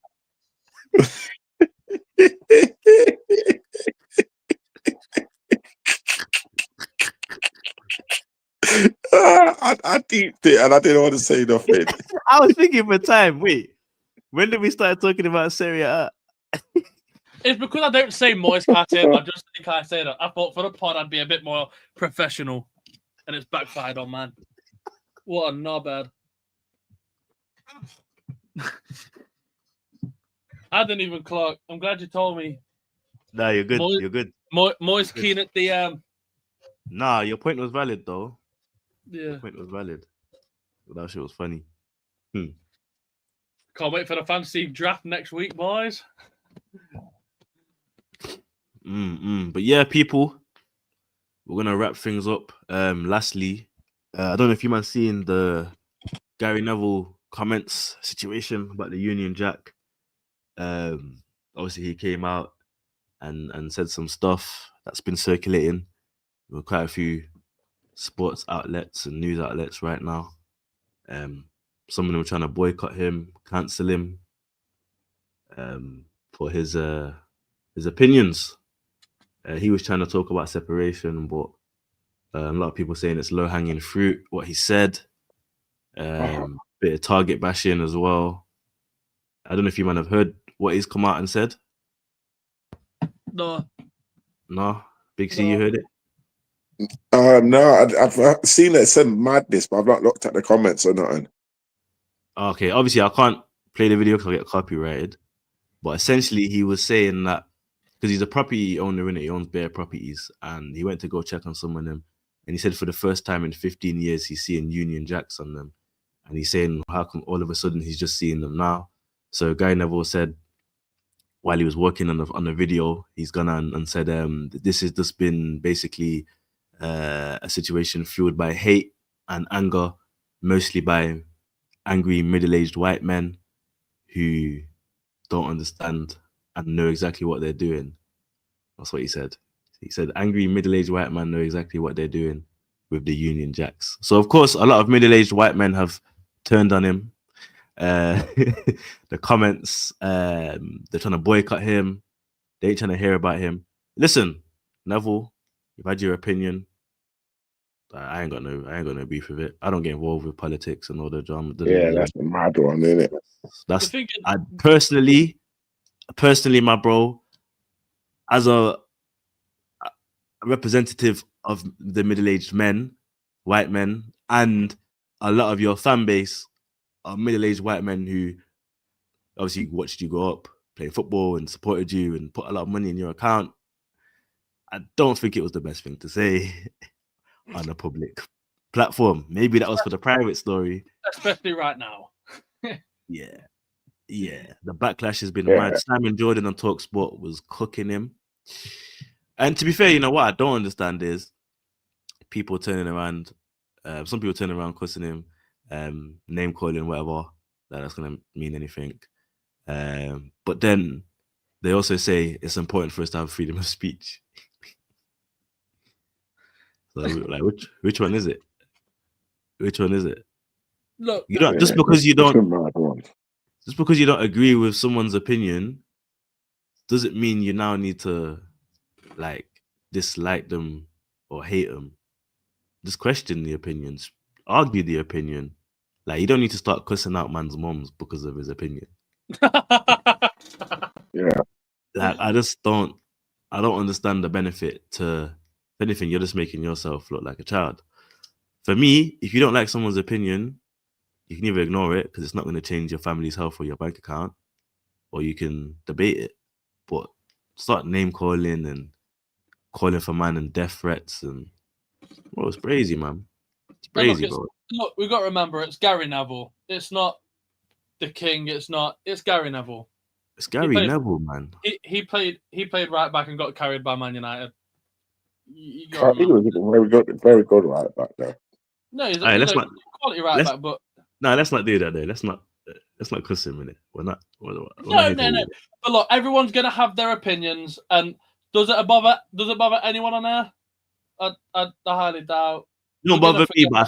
I deeped it and I didn't want to say nothing. I was thinking for time. Wait, when did we start talking about Serie A? It's because I don't say Moise Caicedo. I just say Caicedo. I thought for the pod I'd be a bit more professional, and it's backfired on man. What a knobhead. I didn't even clock. I'm glad you told me. Nah, you're good. You're good. Moise Kean at the Nah, your point was valid though. Yeah. The point was valid. That shit was funny. Can't wait for the fantasy draft next week, boys. But yeah, people, we're gonna wrap things up. Lastly, I don't know if you man seen the Gary Neville comments situation about the Union Jack. Obviously he came out and said some stuff that's been circulating with quite a few sports outlets and news outlets right now. Some of them are trying to boycott him, cancel him, for his opinions. He was trying to talk about separation, but a lot of people saying it's low hanging fruit what he said. Bit of target bashing as well. I don't know if you might have heard what he's come out and said. No. No, Big C, you No. heard it? No, I've seen it said madness, but I've not looked at the comments or nothing. Okay, obviously I can't play the video because I'll get copyrighted. But essentially, he was saying that because he's a property owner, innit? He owns bare properties, and he went to go check on some of them, and he said for the first time in 15 years he's seeing Union Jacks on them, and he's saying how come all of a sudden he's just seeing them now. So Guy Neville said while he was working on the video, he's gone on and said this has just been basically a situation fueled by hate and anger, mostly by angry middle-aged white men who don't understand and know exactly what they're doing. That's what he said. He said angry middle-aged white men know exactly what they're doing with the Union Jacks. So of course, a lot of middle-aged white men have turned on him. The comments, they're trying to boycott him. They ain't trying to hear about him. Listen, Neville, you've had your opinion. I ain't got no beef with it. I don't get involved with politics and all the drama. Yeah, that's a mad one, isn't it? That's I personally, my bro, as a representative of the middle-aged men, white men, and a lot of your fan base are middle-aged white men who obviously watched you grow up playing football and supported you and put a lot of money in your account. I don't think it was the best thing to say on a public platform. Maybe that was for the private story. Especially right now. Yeah. The backlash has been mad. Simon Jordan on TalkSport was cooking him. And to be fair, you know what I don't understand is people turning around, some people turning around cussing him, name calling, whatever. That's going to mean anything. But then they also say it's important for us to have freedom of speech. So like, which one is it? Which one is it? Look, you don't just because you don't agree with someone's opinion doesn't mean you now need to like dislike them or hate them. Just question the opinions, argue the opinion. Like you don't need to start cussing out man's moms because of his opinion. Yeah. Like I don't understand the benefit to, if anything, you're just making yourself look like a child. For me, if you don't like someone's opinion, you can either ignore it because it's not going to change your family's health or your bank account, or you can debate it. But start name calling and calling for man and death threats and it's crazy, man. It's crazy, bro. Look, we've got to remember it's Gary Neville. It's not the king. It's Gary Neville. It's Gary Neville, man. He played right back and got carried by Man United. He was very good right back there. No, he's a quality right back, but let's not do that though. Let's not cuss him in it. We're not. No. But look, everyone's gonna have their opinions, and does it bother anyone on there? I highly doubt. It don't bother me, but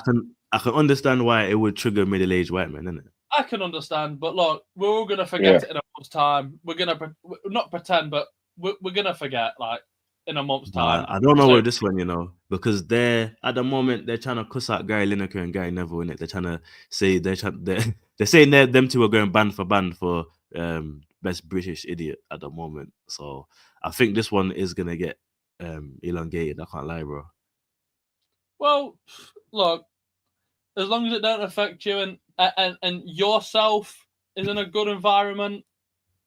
I can understand why it would trigger middle-aged white men, innit? I can understand, but look, we're all gonna forget it in a month's time. We're gonna not pretend, but we're gonna forget like in a month's time. I don't know where this one, because they're at the moment they're trying to cuss out Gary Lineker and Gary Neville in it. They're trying to say they're saying them two are going band for best British idiot at the moment. So I think this one is gonna get elongated. I can't lie, bro. Well, look, as long as it don't affect you and yourself is in a good environment,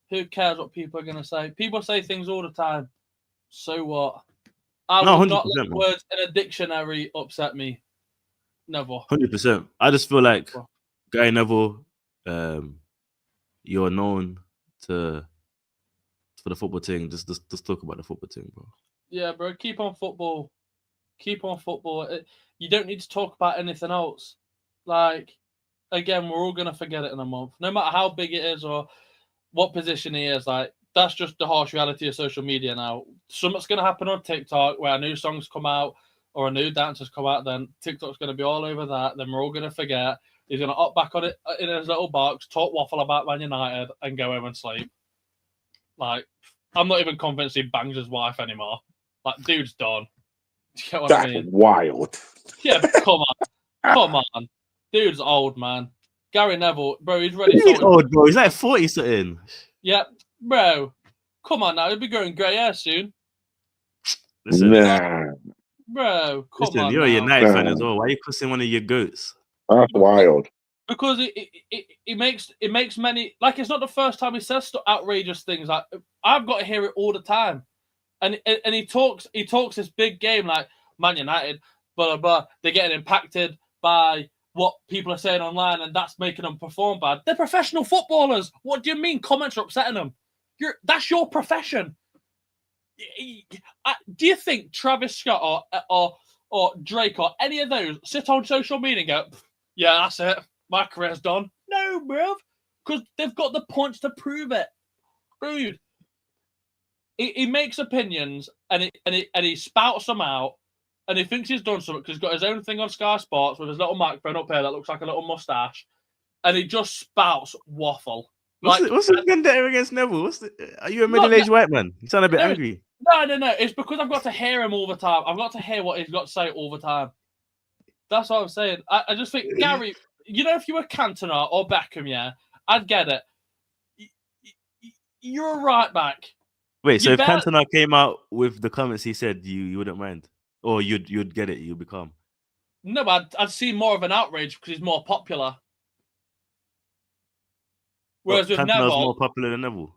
who cares what people are gonna say? People say things all the time. So what? I would not let words in a dictionary upset me. Never. 100%. I just feel like Well. Gary Neville, you're known for the football thing. Just talk about the football thing, bro. Yeah, bro. Keep on football. Keep on football. You don't need to talk about anything else. Like, again, we're all gonna forget it in a month, no matter how big it is or what position he is. Like, that's just the harsh reality of social media now. Something's gonna happen on TikTok where a new song's come out or a new dance has come out. Then TikTok's gonna be all over that. Then we're all gonna forget. He's gonna opt back on it in his little box, talk waffle about Man United, and go home and sleep. Like, I'm not even convinced he bangs his wife anymore. Like, dude's done. Do you get what I That's mean? wild. Yeah, but come on. Dude's old, man. Gary Neville, bro, he's ready. He's old, bro. He's like 40 something. Yeah, bro. Come on now, he'll be growing grey hair soon. Listen, Nah, Bro, come listen, on you're a now. United fan as well. Why are you cussing one of your goats? that's wild. Because it makes many, like, it's not the first time he says outrageous things. Like, I've got to hear it all the time. And he talks this big game like Man United, blah blah blah. They're getting impacted by what people are saying online, and that's making them perform bad. They're professional footballers. What do you mean comments are upsetting them? That's your profession. Do you think Travis Scott or Drake or any of those sit on social media and go, yeah, that's it, my career's done? No, bruv, because they've got the points to prove it, dude. He makes opinions and he spouts them out, and he thinks he's done something because he's got his own thing on Sky Sports with his little microphone up here that looks like a little mustache, and he just spouts waffle. What's the vendetta against Neville? Are you a middle-aged white man? You sound a bit angry. No. It's because I've got to hear him all the time. I've got to hear what he's got to say all the time. That's what I'm saying. I just think, Gary, you know, if you were Cantona or Beckham, yeah, I'd get it. You're a right back. Wait, so if Cantona came out with the comments he said, you wouldn't mind? Or you'd get it, you'd be calm? No, but I'd see more of an outrage because he's more popular. Whereas with Cantona's Neville, more popular than Neville.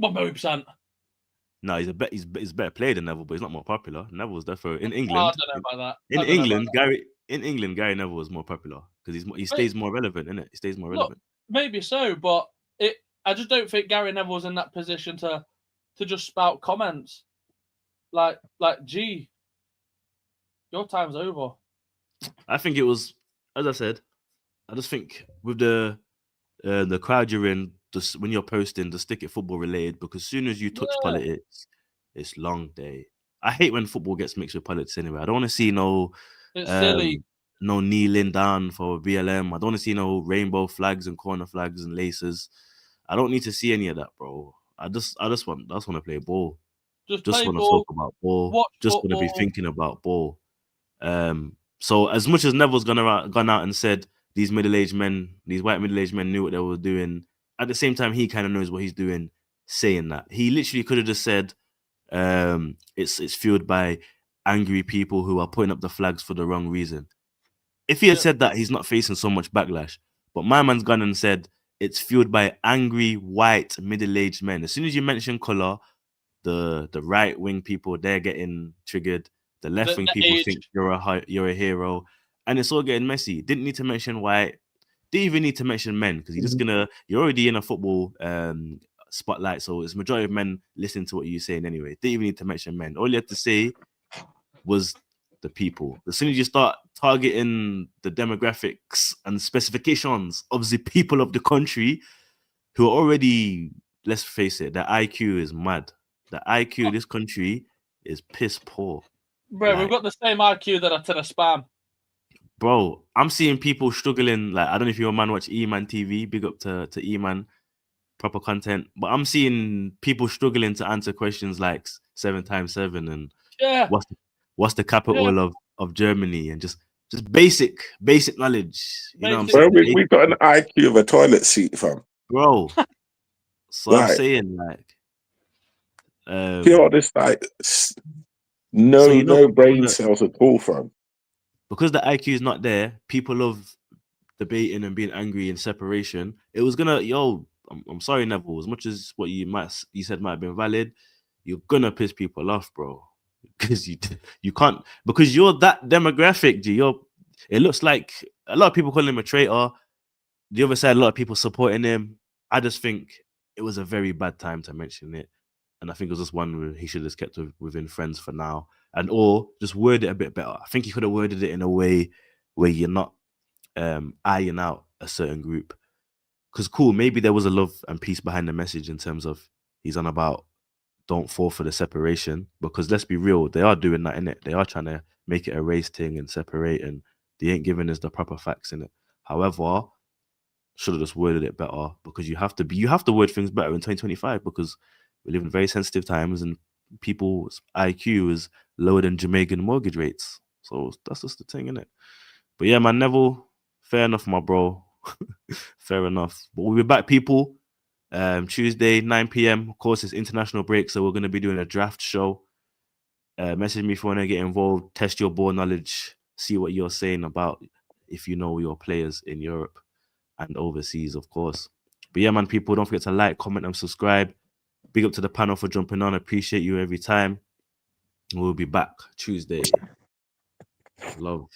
100%. No, he's better player than Neville, but he's not more popular. Neville's definitely in England. I don't know about that. In England, Gary Neville is more popular because he stays more relevant, innit? He stays more relevant. Maybe so, but I just don't think Gary Neville's in that position to just spout comments like, gee, your time's over. I think it was, as I said, I just think with the crowd you're in, just when you're posting, just stick it football related, because as soon as you touch politics, it's long day. I hate when football gets mixed with politics anyway. I don't want to see it's silly. No kneeling down for BLM. I don't want to see no rainbow flags and corner flags and laces. I don't need to see any of that, bro. I just want to play ball. Just want to talk about ball. Just want to be thinking about ball. So as much as Neville's gone out and said these white middle-aged men knew what they were doing, at the same time he kind of knows what he's doing saying that. He literally could have just said it's fueled by angry people who are putting up the flags for the wrong reason. If he had said that, he's not facing so much backlash. But my man's gone and said it's fueled by angry white middle-aged men. As soon as you mention color, the right-wing people, they're getting triggered. The left-wing people think you're a hero, and it's all getting messy. Didn't need to mention white. Didn't even need to mention men, because you're already in a football spotlight, so it's majority of men listening to what you're saying anyway. Didn't even need to mention men. All you had to say was the people. As soon as you start targeting the demographics and specifications of the people of the country who are already, let's face it, the IQ is mad. The IQ of this country is piss poor. Bro, we've got the same IQ that are to the spam. Bro, I'm seeing people struggling. Like, I don't know if your man watch E-Man TV. Big up to E-Man. Proper content. But I'm seeing people struggling to answer questions like 7 times 7 and what's the capital of Germany, and just basic knowledge. You know what I'm saying? Bro, we got an IQ of a toilet seat, fam. Bro. So I'm saying, like, you know, this like no brain cells at all, fam. Because the IQ is not there, people love debating and being angry and separation. It was gonna, I'm sorry, Neville. As much as what you said might have been valid, you're gonna piss people off, bro. Because you can't, because you're that demographic, G. it looks like a lot of people call him a traitor. The other side, a lot of people supporting him. I just think it was a very bad time to mention it. And I think it was just one where he should have kept within friends for now. And or just word it a bit better. I think he could have worded it in a way where you're not eyeing out a certain group. Because cool, maybe there was a love and peace behind the message in terms of he's on about don't fall for the separation. Because let's be real, they are doing that in it. They are trying to make it a race thing and separate, and they ain't giving us the proper facts in it. However, should have just worded it better, because you have to word things better in 2025 because we live in very sensitive times and people's IQ is lower than Jamaican mortgage rates. So that's just the thing, innit? But yeah, man, Neville, fair enough, my bro. Fair enough. But we'll be back, people. Tuesday, 9 p.m. Of course, it's international break, so we're going to be doing a draft show. Message me if you want to get involved, test your ball knowledge, see what you're saying about if you know your players in Europe and overseas, of course. But yeah, man, people, don't forget to like, comment, and subscribe. Big up to the panel for jumping on. Appreciate you every time. We'll be back Tuesday. Love.